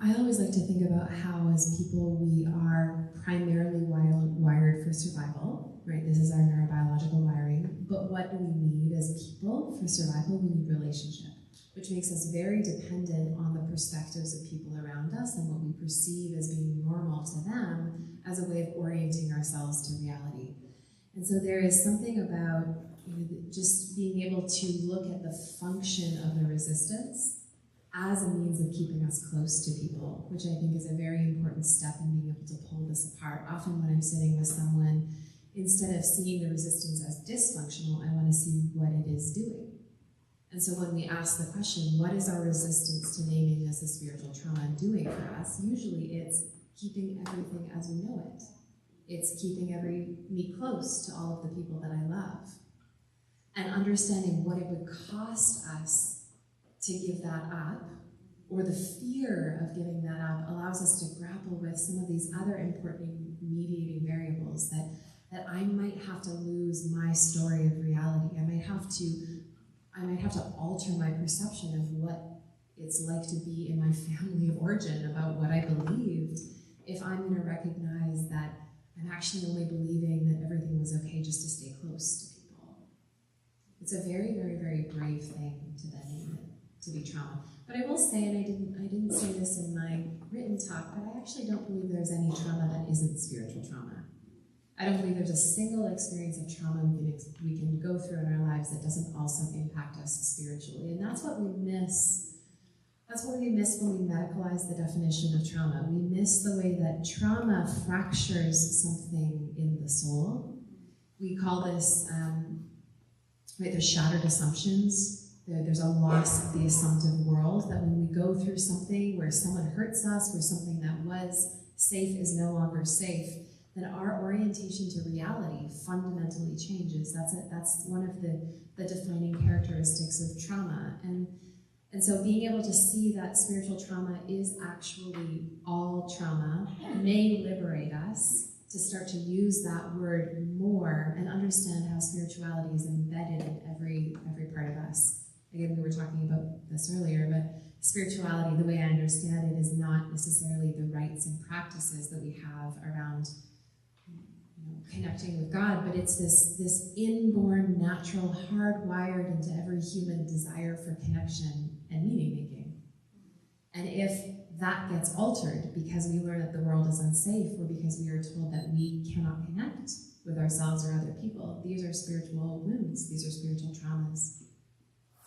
I always like to think about how, as people, we are primarily wired for survival, right? This is our neurobiological wiring. But what do we need as people for survival? We need relationship, which makes us very dependent on the perspectives of people around us and what we perceive as being normal to them as a way of orienting ourselves to reality. And so there is something about just being able to look at the function of the resistance as a means of keeping us close to people, which I think is a very important step in being able to pull this apart. Often when I'm sitting with someone, instead of seeing the resistance as dysfunctional, I want to see what it is doing. And so when we ask the question, what is our resistance to naming this a spiritual trauma doing for us? Usually it's keeping everything as we know it. It's keeping me close to all of the people that I love. And understanding what it would cost us to give that up, or the fear of giving that up, allows us to grapple with some of these other important mediating variables that I might have to lose my story of reality. I might have to alter my perception of what it's like to be in my family of origin about what I believed, if I'm going to recognize that I'm actually only believing that everything was okay just to stay close to people. It's a very, very, very brave thing to then name it to be trauma. But I will say, and I didn't say this in my written talk, but I actually don't believe there's any trauma that isn't spiritual trauma. I don't believe there's a single experience of trauma we can go through in our lives that doesn't also impact us spiritually. And that's what we miss. That's what we miss when we medicalize the definition of trauma. We miss the way that trauma fractures something in the soul. We call this, there's shattered assumptions. There's a loss of the assumptive world, that when we go through something where someone hurts us, where something that was safe is no longer safe, then our orientation to reality fundamentally changes. That's one of the defining characteristics of trauma. And so being able to see that spiritual trauma is actually all trauma may liberate us to start to use that word more and understand how spirituality is embedded in every part of us. Again, we were talking about this earlier, but spirituality, the way I understand it, is not necessarily the rites and practices that we have around connecting with God, but it's this inborn, natural, hardwired into every human desire for connection and meaning making. And if that gets altered because we learn that the world is unsafe, or because we are told that we cannot connect with ourselves or other people. These are spiritual wounds. These are spiritual traumas.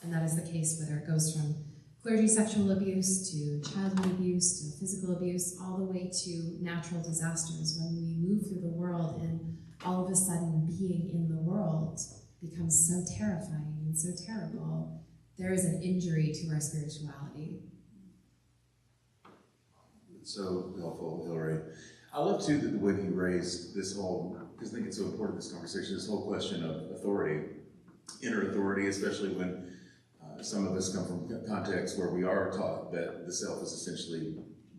And that is the case whether it goes from clergy sexual abuse to childhood abuse to physical abuse, all the way to natural disasters. When we move through the world and all of a sudden being in the world becomes so terrifying and so terrible, there is an injury to our spirituality. It's so helpful, Hillary. I love too the way that you raised this whole, because I think it's so important, this conversation, this whole question of authority, inner authority, especially when some of us come from contexts where we are taught that the self is essentially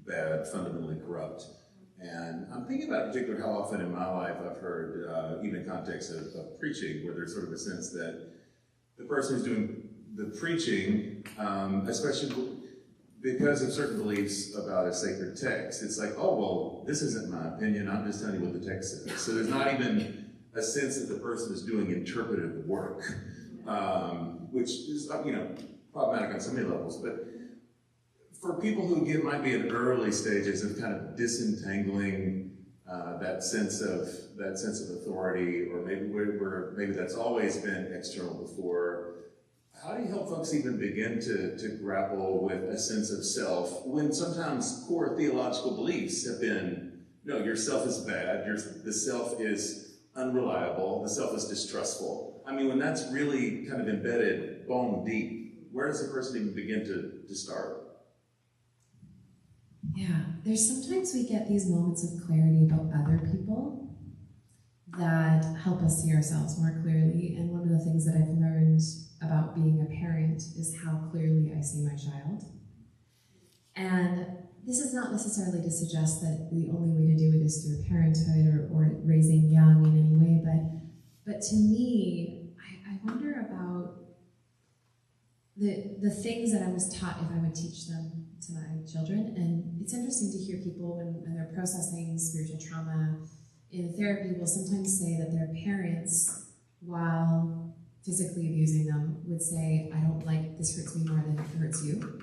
bad, fundamentally corrupt. And I'm thinking about in particular how often in my life I've heard, even in context of preaching, where there's sort of a sense that the person who's doing the preaching, especially because of certain beliefs about a sacred text, it's like, oh, well, this isn't my opinion, I'm just telling you what the text says. So there's not even a sense that the person is doing interpretive work, which is, problematic on so many levels. But for people who might be in early stages of kind of disentangling that sense of authority, or maybe that's always been external before, how do you help folks even begin to grapple with a sense of self when sometimes core theological beliefs have been, no, your self is bad, the self is unreliable, the self is distrustful. I mean, when that's really kind of embedded bone deep, where does a person even begin to start? Yeah, there's sometimes we get these moments of clarity about other people that help us see ourselves more clearly. And one of the things that I've learned about being a parent is how clearly I see my child. And this is not necessarily to suggest that the only way to do it is through parenthood or raising young in any way, but to me, I wonder about the things that I was taught if I would teach them to my children. And it's interesting to hear people when they're processing spiritual trauma in therapy will sometimes say that their parents, while physically abusing them, would say, I don't like, this hurts me more than it hurts you.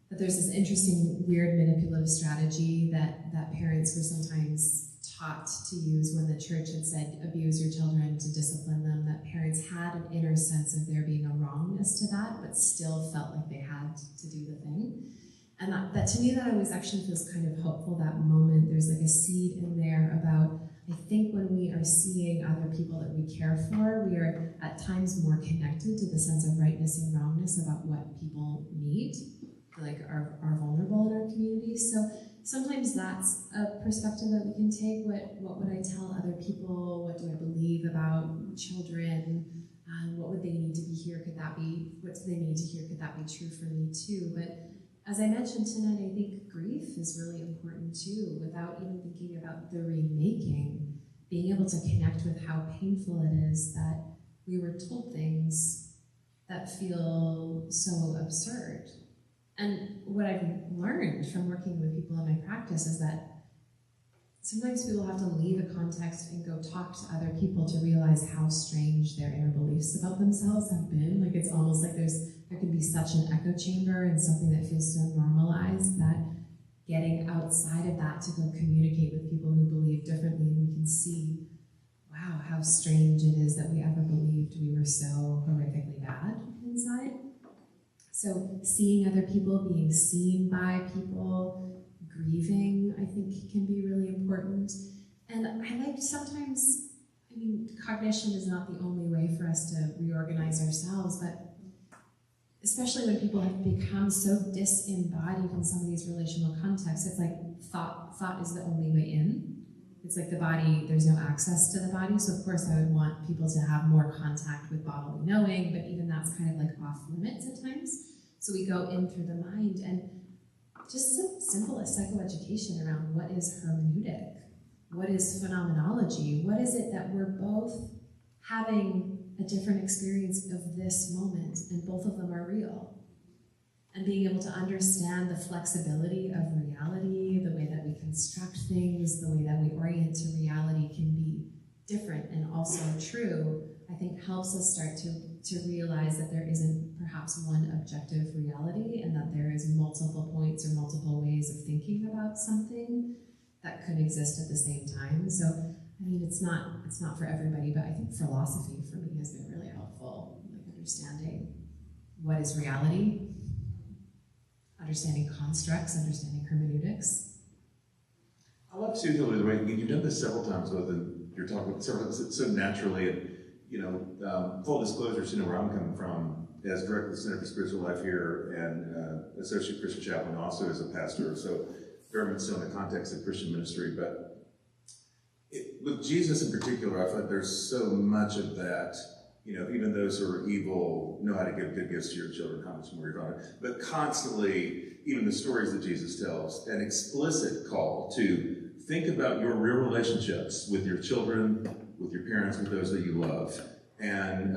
That there's this interesting, weird manipulative strategy that parents were sometimes taught to use when the church had said, abuse your children to discipline them, that parents had an inner sense of there being a wrongness to that, but still felt like they had to do the thing. And that to me, that always actually feels kind of hopeful, that moment. There's like a seed in there about, I think when we are seeing other people that we care for, we are at times more connected to the sense of rightness and wrongness about what people need, like are vulnerable in our community. So sometimes that's a perspective that we can take. What would I tell other people? What do I believe about children? What would they need to be here? What do they need to hear? Could that be true for me too? But as I mentioned tonight, I think grief is really important too, without even thinking about the remaking, being able to connect with how painful it is that we were told things that feel so absurd. And what I've learned from working with people in my practice is that sometimes people have to leave a context and go talk to other people to realize how strange their inner beliefs about themselves have been. Like it's almost like there can be such an echo chamber and something that feels so normalized that getting outside of that to go communicate with people who believe differently, and we can see, wow, how strange it is that we ever believed we were so horrifically bad inside. So seeing other people, being seen by people, grieving, I think can be really important. And I like sometimes, cognition is not the only way for us to reorganize ourselves, but especially when people have become so disembodied in some of these relational contexts, it's like thought is the only way in. It's like the body, there's no access to the body. So of course I would want people to have more contact with bodily knowing, but even that's kind of like off limits at times. So we go in through the mind, and just some simple psychoeducation around what is hermeneutic, what is phenomenology, what is it that we're both having a different experience of this moment, and both of them are real. And being able to understand the flexibility of reality, the way that we construct things, the way that we orient to reality can be different and also true, I think helps us start to realize that there isn't perhaps one objective reality, and that there is multiple points or multiple ways about something that could exist at the same time. So, I mean, it's not for everybody, but I think philosophy for me has been really helpful, like understanding what is reality, understanding constructs, understanding hermeneutics. I love to the way you've done this several times, both in your talk with so naturally, and full disclosure, where I'm coming from as director of the Center for Spiritual Life here and associate Christian chaplain, also as a pastor, so very much so in the context of Christian ministry. But with Jesus in particular, I feel like there's so much of that. Even those who are evil know how to give good gifts to your children, how much more you're on it. But constantly, even the stories that Jesus tells, an explicit call to think about your real relationships with your children, with your parents, with those that you love. And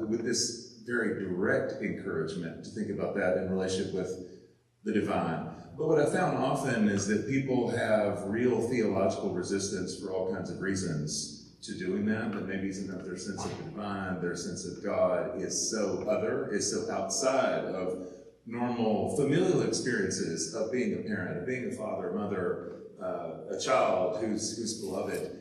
with this very direct encouragement to think about that in relationship with the divine. But what I found often is that people have real theological resistance for all kinds of reasons to doing that, but maybe sometimes their sense of the divine, their sense of God is so other, is so outside of normal familial experiences of being a parent, of being a father, a mother, a child who's beloved.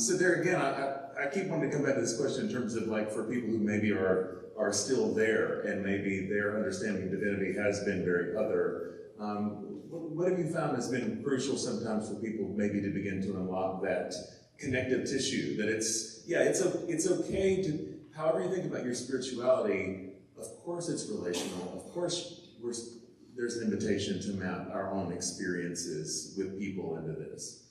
So there again, I keep wanting to come back to this question in terms of like for people who maybe are still there and maybe their understanding of divinity has been very other. What have you found has been crucial sometimes for people maybe to begin to unlock that connective tissue, that it's okay to, however you think about your spirituality, of course it's relational, of course there's an invitation to map our own experiences with people into this.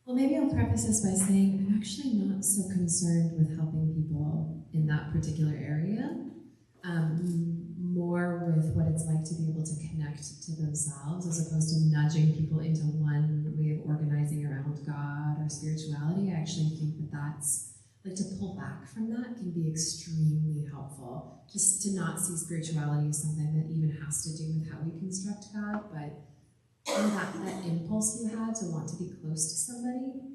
Well, maybe I'll preface this by saying I'm actually not so concerned with helping people in that particular area, more with what it's like to be able to connect to themselves as opposed to nudging people into one way of organizing around God or spirituality. I actually think that's, like, to pull back from that can be extremely helpful. Just to not see spirituality as something that even has to do with how we construct God, but that impulse you had to want to be close to somebody,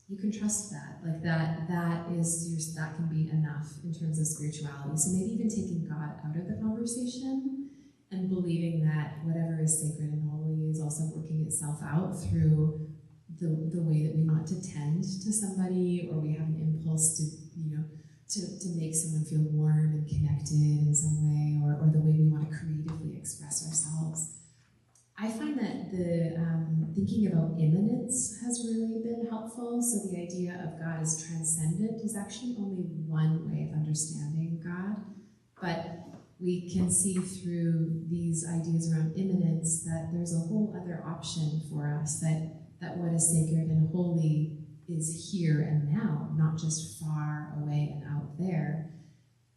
you can trust that. Like that can be enough in terms of spirituality. So maybe even taking God out of the conversation and believing that whatever is sacred and holy is also working itself out through the way that we want to tend to somebody, or we have an impulse to make someone feel warm and connected in some way, or the way we want to creatively express ourselves. I find that the thinking about immanence has really been helpful. So the idea of God as transcendent is actually only one way of understanding God. But we can see through these ideas around immanence that there's a whole other option for us, that what is sacred and holy is here and now, not just far away and out there.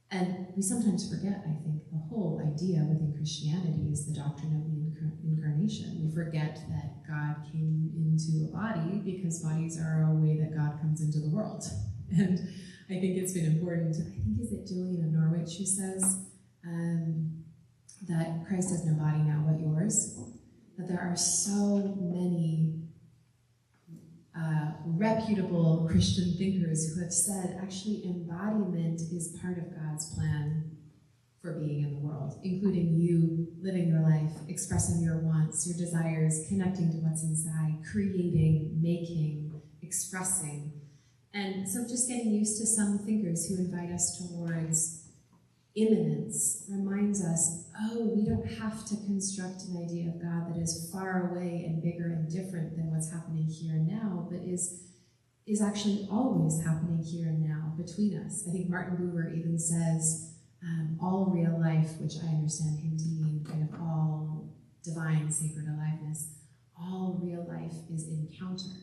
And we sometimes forget, I think, the whole idea within Christianity is the doctrine of the incarnation. We forget that God came into a body because bodies are a way that God comes into the world. And I think it's been important. I think, is it Julian of Norwich who says that Christ has no body now but yours? That there are so many reputable Christian thinkers who have said actually embodiment is part of God's plan for being in the world, including you living your life, expressing your wants, your desires, connecting to what's inside, creating, making, expressing. And so just getting used to some thinkers who invite us towards immanence reminds us, we don't have to construct an idea of God that is far away and bigger and different than what's happening here and now, but is actually always happening here and now between us. I think Martin Buber even says, all real life, which I understand him to mean kind of all divine, sacred aliveness, all real life is encounter,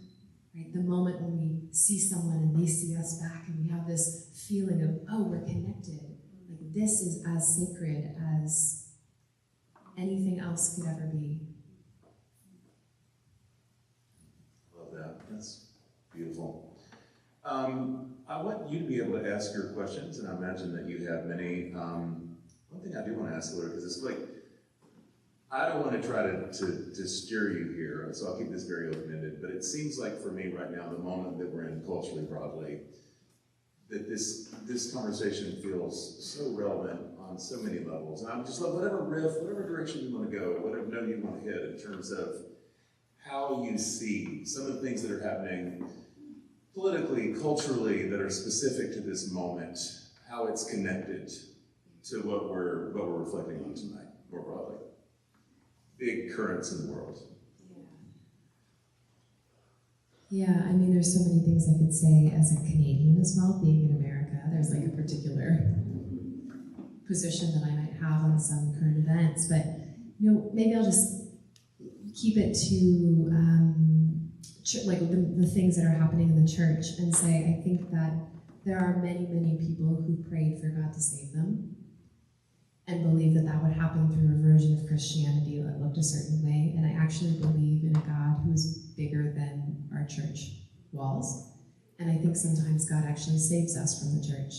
right? The moment when we see someone and they see us back and we have this feeling of, we're connected. Like this is as sacred as anything else could ever be. Love that. That's beautiful. I want you to be able to ask your questions, and I imagine that you have many. One thing I do want to ask, Laura, because it's like, I don't want to try to steer you here, so I'll keep this very open-ended, but it seems like for me right now, the moment that we're in culturally broadly, that this conversation feels so relevant on so many levels. And I'm just like, whatever direction you want to go, whatever note you want to hit in terms of how you see some of the things that are happening politically, culturally, that are specific to this moment, how it's connected to what we're reflecting on tonight, more broadly. Big currents in the world. Yeah, I mean, there's so many things I could say as a Canadian as well, being in America. There's like a particular position that I might have on some current events, but maybe I'll just keep it to like the things that are happening in the church and say I think that there are many, many people who prayed for God to save them and believe that that would happen through a version of Christianity that looked a certain way. And I actually believe in a God who is bigger than our church walls. And I think sometimes God actually saves us from the church.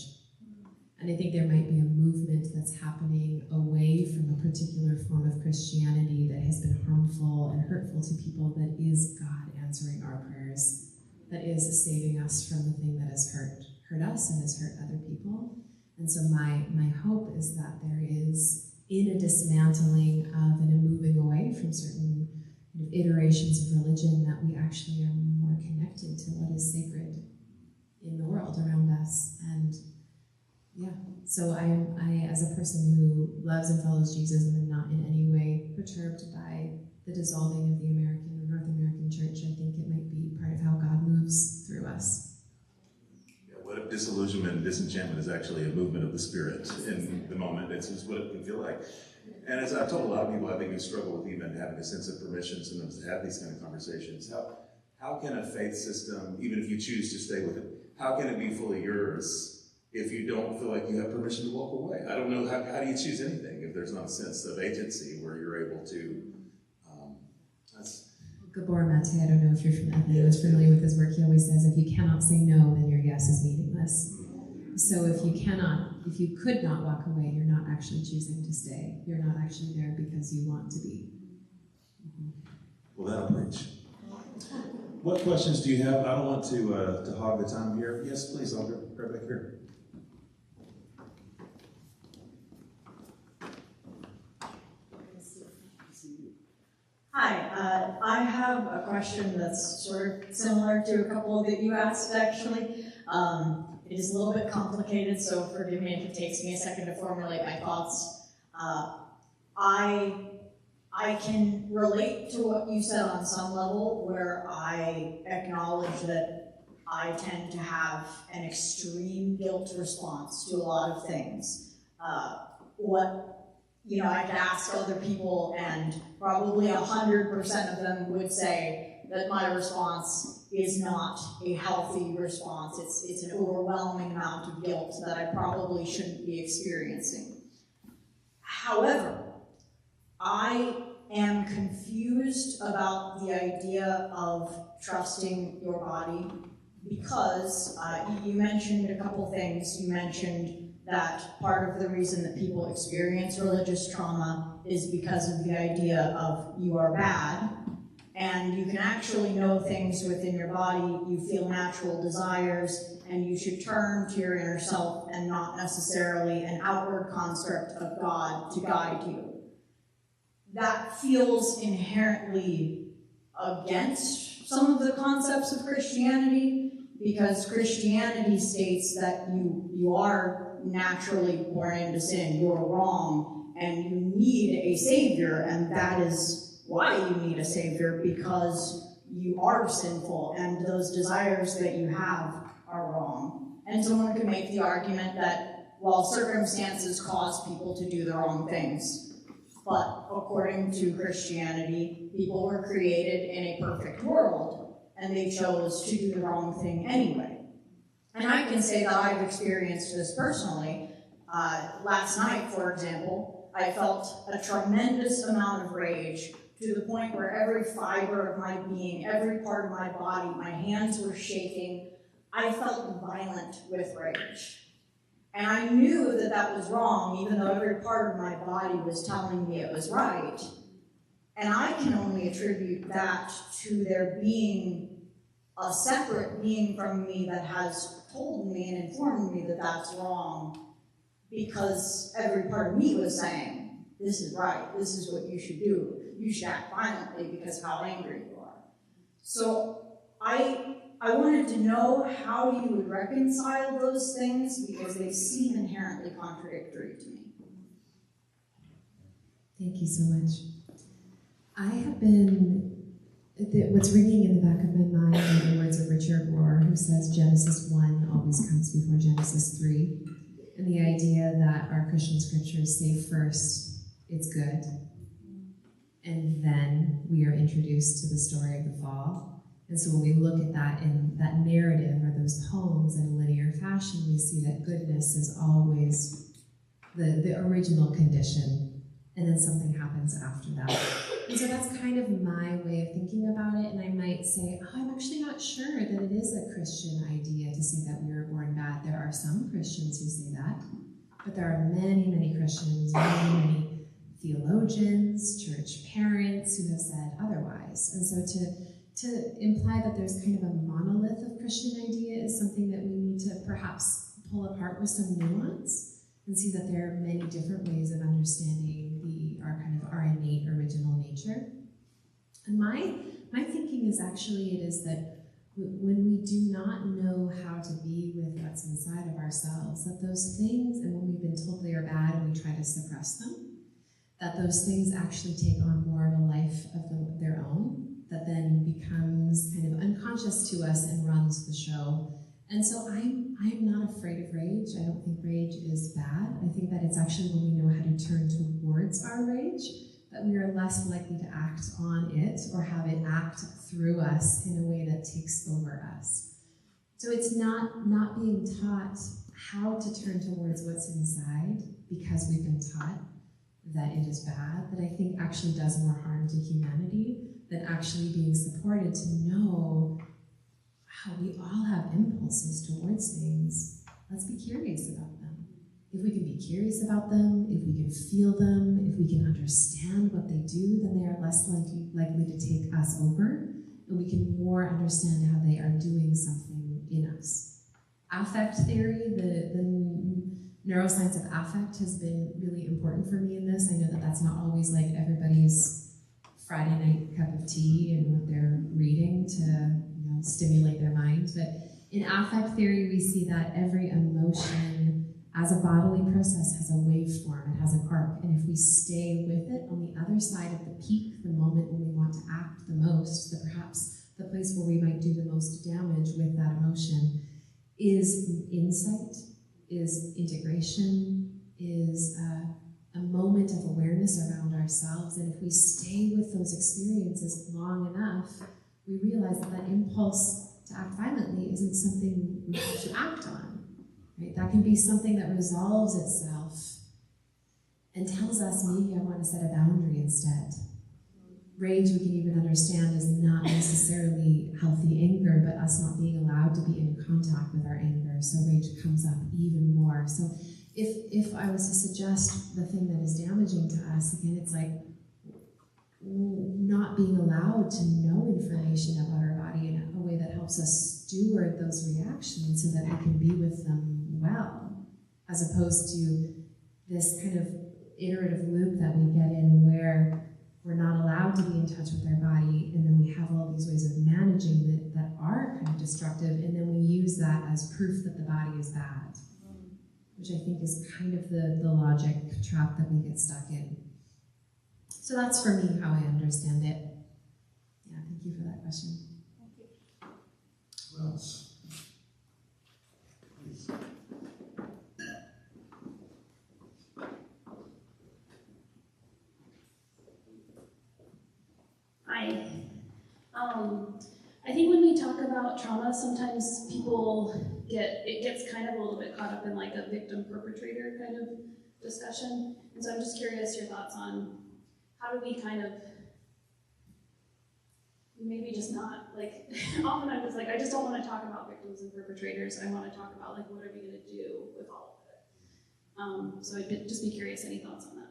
And I think there might be a movement that's happening away from a particular form of Christianity that has been harmful and hurtful to people, that is God answering our prayers, that is saving us from the thing that has hurt us and has hurt other people. And so my hope is that there is, in a dismantling of and a moving away from certain iterations of religion, that we actually are more connected to what is sacred in the world around us. And yeah, so I as a person who loves and follows Jesus and am not in any way perturbed by the dissolving of the American or North American church, I think it might be part of how God moves through us. What if disillusionment and disenchantment is actually a movement of the Spirit in the moment? It's just what it can feel like. And as I've told a lot of people, I think who struggle with even having a sense of permission sometimes to have these kind of conversations, how can a faith system, even if you choose to stay with it, how can it be fully yours if you don't feel like you have permission to walk away? I don't know, how do you choose anything if there's not a sense of agency where you're able to, Gabor Mate, I don't know if you're familiar with his work. He always says, if you cannot say no, then your yes is meaningless. So if you could not walk away, you're not actually choosing to stay. You're not actually there because you want to be. Well, that'll preach. What questions do you have? I don't want to hog the time here. Yes, please, I'll go right back here. Hi, I have a question that's sort of similar to a couple that you asked, actually. It is a little bit complicated, so forgive me if it takes me a second to formulate my thoughts. I can relate to what you said on some level, where I acknowledge that I tend to have an extreme guilt response to a lot of things. I could ask other people, and probably 100% of them would say that my response is not a healthy response. It's an overwhelming amount of guilt that I probably shouldn't be experiencing. However, I am confused about the idea of trusting your body, because you mentioned a couple things. You mentioned that part of the reason that people experience religious trauma is because of the idea of you are bad, and you can actually know things within your body, you feel natural desires, and you should turn to your inner self and not necessarily an outward construct of God to guide you. That feels inherently against some of the concepts of Christianity, because Christianity states that you are naturally born into sin, you're wrong, and you need a savior, and that is why you need a savior, because you are sinful, and those desires that you have are wrong. And someone could make the argument that, well, circumstances cause people to do the wrong things, but according to Christianity, people were created in a perfect world, and they chose to do the wrong thing anyway. And I can say that I've experienced this personally. Last night, for example, I felt a tremendous amount of rage, to the point where every fiber of my being, every part of my body, my hands were shaking. I felt violent with rage. And I knew that that was wrong, even though every part of my body was telling me it was right. And I can only attribute that to there being a separate being from me that has told me and informed me that that's wrong, because every part of me was saying, this is right, this is what you should do. You should act violently because how angry you are. So I wanted to know how you would reconcile those things, because they seem inherently contradictory to me. Thank you so much. I have been, what's ringing in the back of my mind are the words of Richard Rohr, who says Genesis 1 always comes before Genesis 3. And the idea that our Christian scriptures say first, it's good, and then we are introduced to the story of the fall. And so when we look at that in that narrative or those poems in a linear fashion, we see that goodness is always the original condition, and then something happens after that. And so that's kind of my way of thinking about it, and I might say, oh, I'm actually not sure that it is a Christian idea to say that we were born bad. There are some Christians who say that, but there are many, many Christians, many theologians, church parents who have said otherwise. And so to imply that there's kind of a monolith of Christian idea is something that we need to perhaps pull apart with some nuance and see that there are many different ways of understanding our innate original nature. And my thinking is actually it is that when we do not know how to be with what's inside of ourselves, that those things, and when we've been told they are bad and we try to suppress them, that those things actually take on more of a life of their own, that then becomes kind of unconscious to us and runs the show. And so I'm not afraid of rage. I don't think rage is bad. I think that it's actually when we know how to turn towards our rage that we are less likely to act on it or have it act through us in a way that takes over us. So it's not being taught how to turn towards what's inside because we've been taught that it is bad, that I think actually does more harm to humanity than actually being supported to know how we all have impulses towards things. Let's be curious about them. If we can be curious about them, if we can feel them, if we can understand what they do, then they are less likely to take us over, and we can more understand how they are doing something in us. Affect theory, the neuroscience of affect has been really important for me in this. I know that that's not always like everybody's Friday night cup of tea and what they're reading to stimulate their mind. But in affect theory, we see that every emotion as a bodily process has a waveform, it has an arc. And if we stay with it on the other side of the peak, the moment when we want to act the most, perhaps the place where we might do the most damage with that emotion is insight, is integration, is a moment of awareness around ourselves. And if we stay with those experiences long enough, we realize that impulse to act violently isn't something we have to act on. Right? That can be something that resolves itself and tells us, maybe I want to set a boundary instead. Rage, we can even understand, is not necessarily healthy anger, but us not being allowed to be in contact with our anger. So rage comes up even more. So if I was to suggest the thing that is damaging to us, again, it's like not being allowed to know information about our body in a way that helps us steward those reactions so that we can be with them well, as opposed to this kind of iterative loop that we get in where we're not allowed to be in touch with our body, and then we have all these ways of managing it that are kind of destructive, and then we use that as proof that the body is bad, which I think is kind of the logic trap that we get stuck in. So that's for me how I understand it. Yeah, thank you for that question. Who else? Please. Hi. I think when we talk about trauma, sometimes it gets kind of a little bit caught up in like a victim-perpetrator kind of discussion. And so I'm just curious your thoughts on how do we kind of maybe just not like, often I'm just like, I just don't want to talk about victims and perpetrators. I want to talk about like, what are we going to do with all of it? So I'd just be curious, any thoughts on that?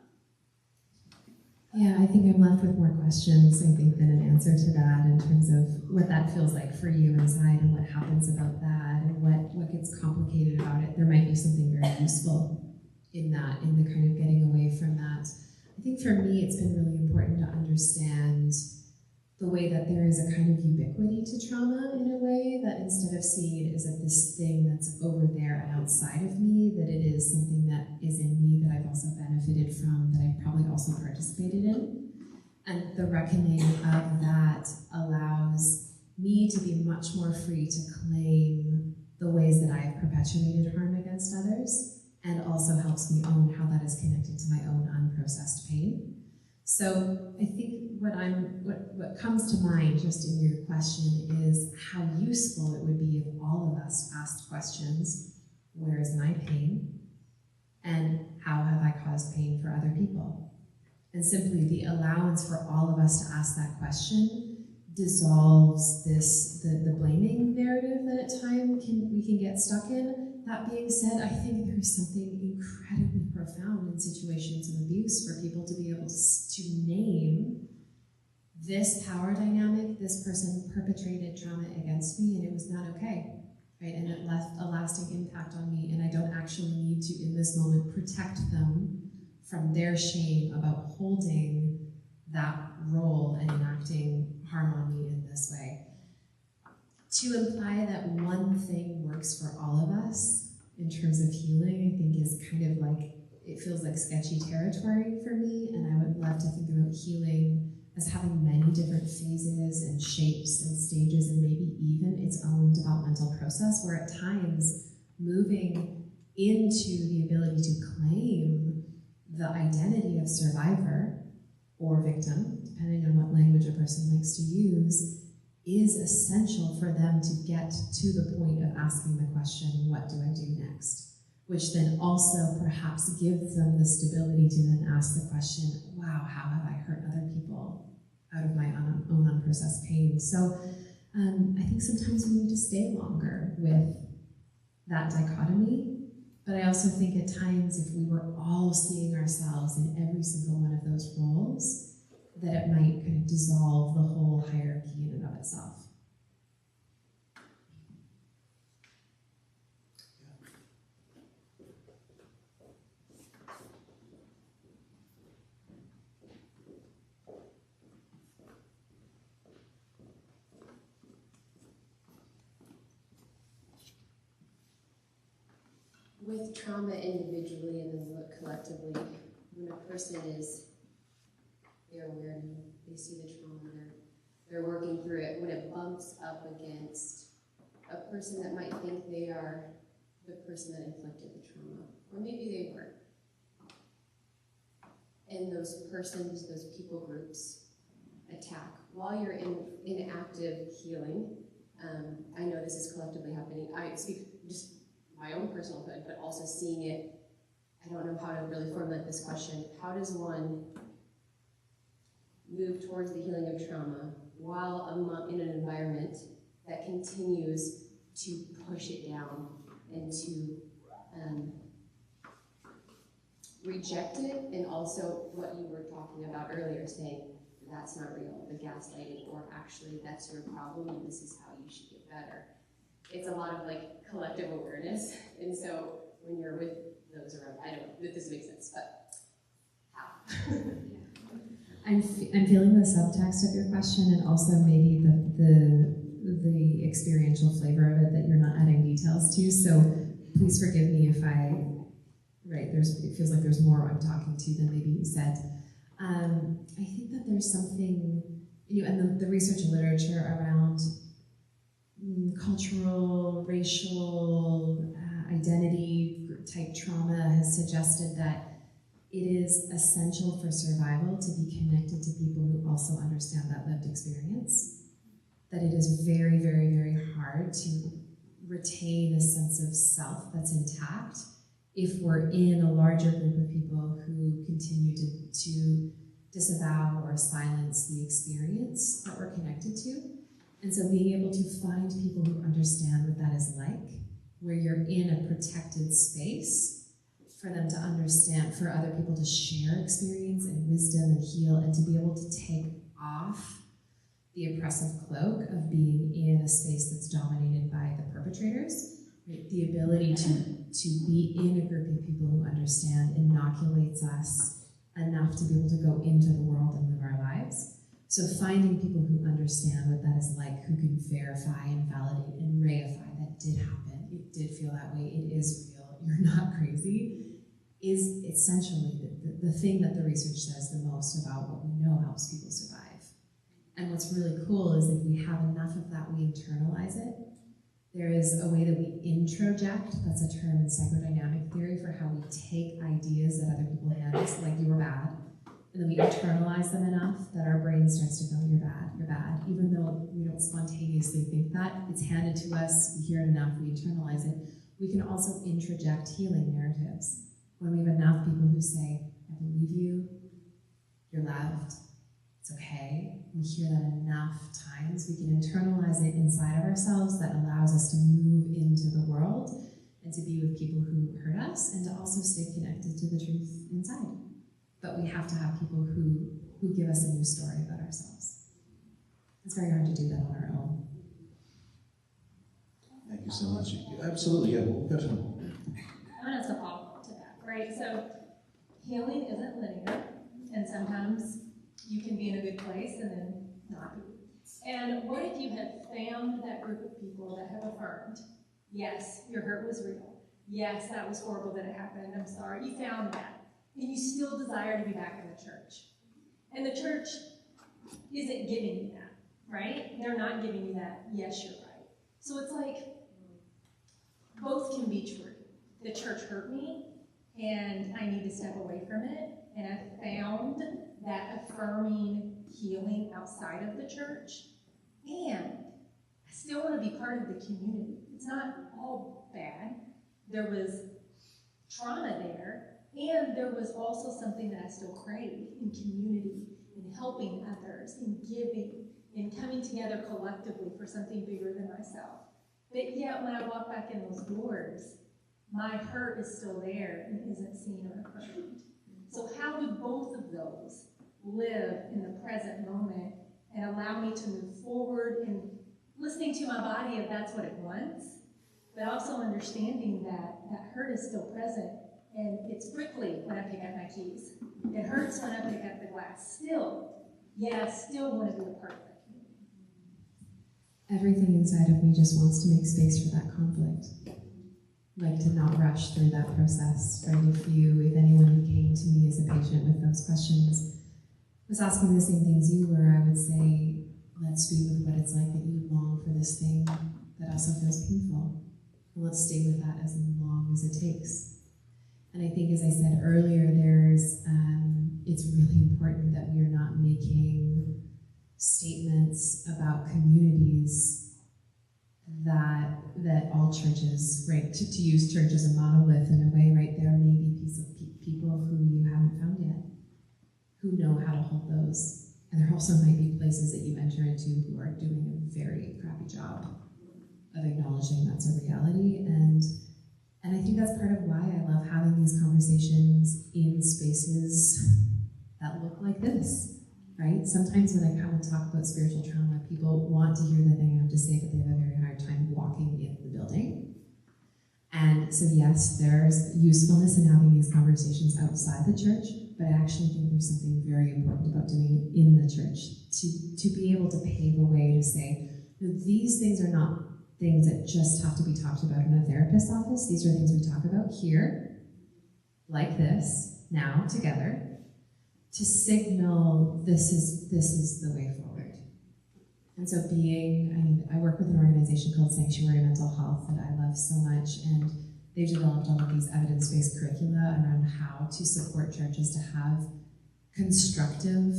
Yeah, I think I'm left with more questions, I think, than an answer to that in terms of what that feels like for you inside and what happens about that and what gets complicated about it. There might be something very useful in that, in the kind of getting away from that. I think for me, it's been really important to understand the way that there is a kind of ubiquity to trauma in a way, that instead of seeing it as this thing that's over there and outside of me, that it is something that is in me that I've also benefited from, that I've probably also participated in. And the reckoning of that allows me to be much more free to claim the ways that I have perpetuated harm against others, and also helps me own how that is connected to my own unprocessed pain. So I think what comes to mind just in your question is how useful it would be if all of us asked questions: where is my pain? And how have I caused pain for other people? And simply the allowance for all of us to ask that question dissolves the blaming narrative that at times we can get stuck in. That being said, I think there is something incredibly profound in situations of abuse for people to be able to name this power dynamic, this person perpetrated trauma against me and it was not okay, right? And it left a lasting impact on me, and I don't actually need to, in this moment, protect them from their shame about holding that role and enacting harm on me in this way. To imply that one thing works for all of us in terms of healing, I think is kind of like, it feels like sketchy territory for me, and I would love to think about healing as having many different phases and shapes and stages, and maybe even its own developmental process, where at times moving into the ability to claim the identity of survivor or victim, depending on what language a person likes to use, is essential for them to get to the point of asking the question, what do I do next? Which then also perhaps gives them the stability to then ask the question, wow, how have I hurt other people out of my own unprocessed pain? So I think sometimes we need to stay longer with that dichotomy, but I also think at times if we were all seeing ourselves in every single one of those roles, that it might kind of dissolve the whole hierarchy in and of itself. With trauma individually and then collectively, when a person they're aware and they see the trauma, they're working through it, when it bumps up against a person that might think they are the person that inflicted the trauma, or maybe they weren't. And those persons, those people groups attack. While you're in active healing, I know this is collectively happening. I speak just my own personal hood, but also seeing it, I don't know how to really formulate this question. How does one move towards the healing of trauma while in an environment that continues to push it down and to reject it, and also what you were talking about earlier, saying that's not real, the gaslighting, or actually that's your problem and this is how you should get better. It's a lot of like collective awareness, and so when you're with those around, I don't know if this makes sense, but how? I'm feeling the subtext of your question, and also maybe the experiential flavor of it that you're not adding details to. So please forgive me if it feels like there's more I'm talking to than maybe you said. I think that there's something, and the research and literature around cultural, racial, identity type trauma has suggested that it is essential for survival to be connected to people who also understand that lived experience. That it is very, very, very hard to retain a sense of self that's intact if we're in a larger group of people who continue to disavow or silence the experience that we're connected to. And so being able to find people who understand what that is like, where you're in a protected space, for them to understand, for other people to share experience and wisdom and heal, and to be able to take off the oppressive cloak of being in a space that's dominated by the perpetrators. Right? The ability to be in a group of people who understand inoculates us enough to be able to go into the world and live our lives. So finding people who understand what that is like, who can verify and validate and reify that did happen, it did feel that way, it is real, you're not crazy, is essentially the thing that the research says the most about what we know helps people survive. And what's really cool is if we have enough of that, we internalize it. There is a way that we introject, that's a term in psychodynamic theory for how we take ideas that other people hand us, like you were bad, and then we internalize them enough that our brain starts to go, you're bad. Even though we don't spontaneously think that, it's handed to us, we hear it enough, we internalize it. We can also introject healing narratives. When we have enough people who say, I believe you, you're loved, it's okay. We hear that enough times, we can internalize it inside of ourselves. That allows us to move into the world and to be with people who hurt us and to also stay connected to the truth inside. But we have to have people who give us a new story about ourselves. It's very hard to do that on our own. Thank you so much. Absolutely, yeah. We'll go to I'm going to follow to that, right? So healing isn't linear, and sometimes you can be in a good place and then not be. And what if you had found that group of people that have affirmed, yes, your hurt was real. Yes, that was horrible that it happened. I'm sorry. You found that. And you still desire to be back in the church. And the church isn't giving you that, right? They're not giving you that, yes, you're right. So it's like both can be true. The church hurt me, and I need to step away from it. And I found that affirming healing outside of the church. And I still want to be part of the community. It's not all bad. There was trauma there, and there was also something that I still crave in community, in helping others, in giving, in coming together collectively for something bigger than myself. But yet when I walk back in those doors, my hurt is still there and isn't seen or affirmed. So how do both of those live in the present moment and allow me to move forward in listening to my body if that's what it wants, but also understanding that that hurt is still present and it's prickly when I pick up my keys. It hurts when I pick up the glass. Still, yet I still want to be a part of that community. Everything inside of me just wants to make space for that conflict. Like to not rush through that process, right? If anyone who came to me as a patient with those questions was asking the same things you were, I would say, let's be with what it's like that you long for this thing that also feels painful. And let's stay with that as long as it takes. And I think, as I said earlier, it's really important that we are not making statements about communities that all churches, right, to use church as a monolith in a way, right, there may be people who you haven't found yet, who know how to hold those. And there also might be places that you enter into who are doing a very crappy job of acknowledging that's a reality. And I think that's part of why I love having these conversations in spaces that look like this, right? Sometimes when I come and talk about spiritual trauma, people want to hear the thing I have to say, but they have a very hard time walking in the building. And so yes, there's usefulness in having these conversations outside the church, but I actually think there's something very important about doing it in the church, to be able to pave a way to say, no, these things are not things that just have to be talked about in a therapist's office. These are things we talk about here, like this, now, together, to signal this is the way forward. And so I work with an organization called Sanctuary Mental Health that I love so much, and they've developed all of these evidence-based curricula around how to support churches to have constructive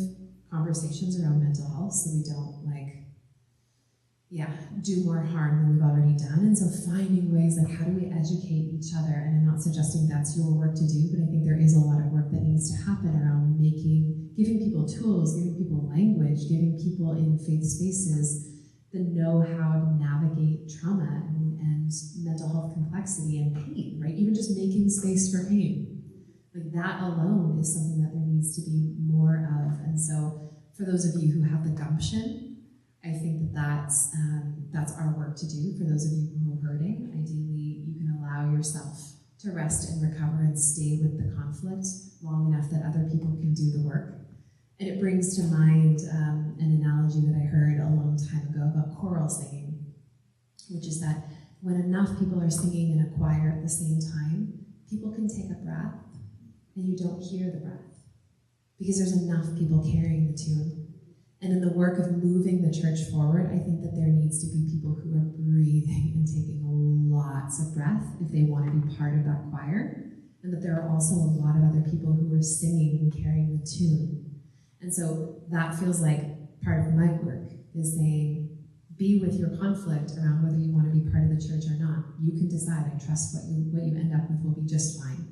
conversations around mental health so we don't do more harm than we've already done. And so finding ways how do we educate each other? And I'm not suggesting that's your work to do, but I think there is a lot of work that needs to happen around giving people tools, giving people language, giving people in faith spaces the know-how to navigate trauma and mental health complexity and pain, right? Even just making space for pain. Like that alone is something that there needs to be more of. And so for those of you who have the gumption, I think that that's our work to do. For those of you who are hurting, ideally you can allow yourself to rest and recover and stay with the conflict long enough that other people can do the work. And it brings to mind an analogy that I heard a long time ago about choral singing, which is that when enough people are singing in a choir at the same time, people can take a breath and you don't hear the breath because there's enough people carrying the tune. And in the work of moving the church forward, I think that there needs to be people who are breathing and taking lots of breath if they want to be part of that choir, and that there are also a lot of other people who are singing and carrying the tune. And so that feels like part of my work is saying, be with your conflict around whether you want to be part of the church or not. You can decide. I trust what you end up with will be just fine.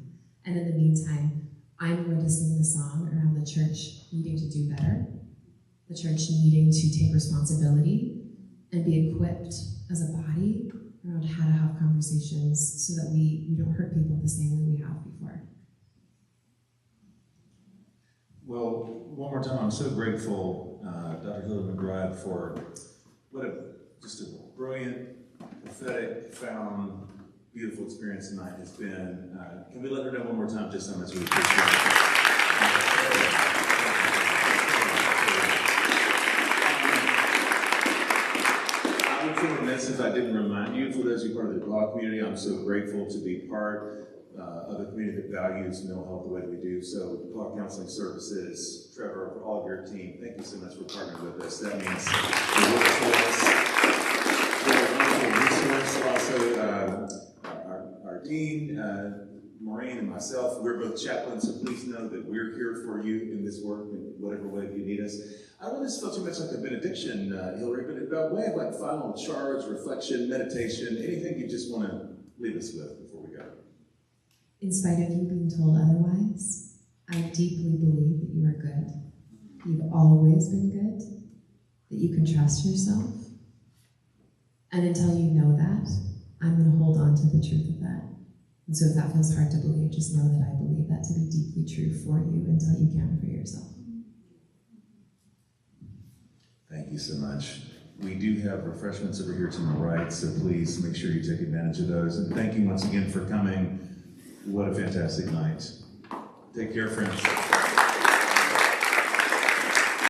And in the meantime, I'm going to sing the song around the church needing to do better, the church needing to take responsibility and be equipped as a body around how to have conversations so that we don't hurt people the same way we have before. Well, one more time, I'm so grateful, Dr. Hilda McBride, for just a brilliant, prophetic, profound, beautiful experience tonight has been. Can we let her know one more time just how much we appreciate it? I would feel remiss if I didn't remind you, for those of you part of the law community, I'm so grateful to be part of a community that values mental health the way that we do. So, Law Counseling Services, Trevor, for all of your team, thank you so much for partnering with us. That means the workforce, a wonderful resource. Also, our dean, Maureen, and myself, we're both chaplains, so please know that we're here for you in this work in whatever way you need us. I don't want this to feel too much like a benediction, Hillary, but about way of like final charge, reflection, meditation, anything you just want to leave us with before we go. In spite of you being told otherwise, I deeply believe that you are good. You've always been good, that you can trust yourself. And until you know that, I'm going to hold on to the truth of that. And so if that feels hard to believe, just know that I believe that to be deeply true for you until you can for yourself. Thank you so much. We do have refreshments over here to my right, so please make sure you take advantage of those. And thank you once again for coming. What a fantastic night. Take care, friends.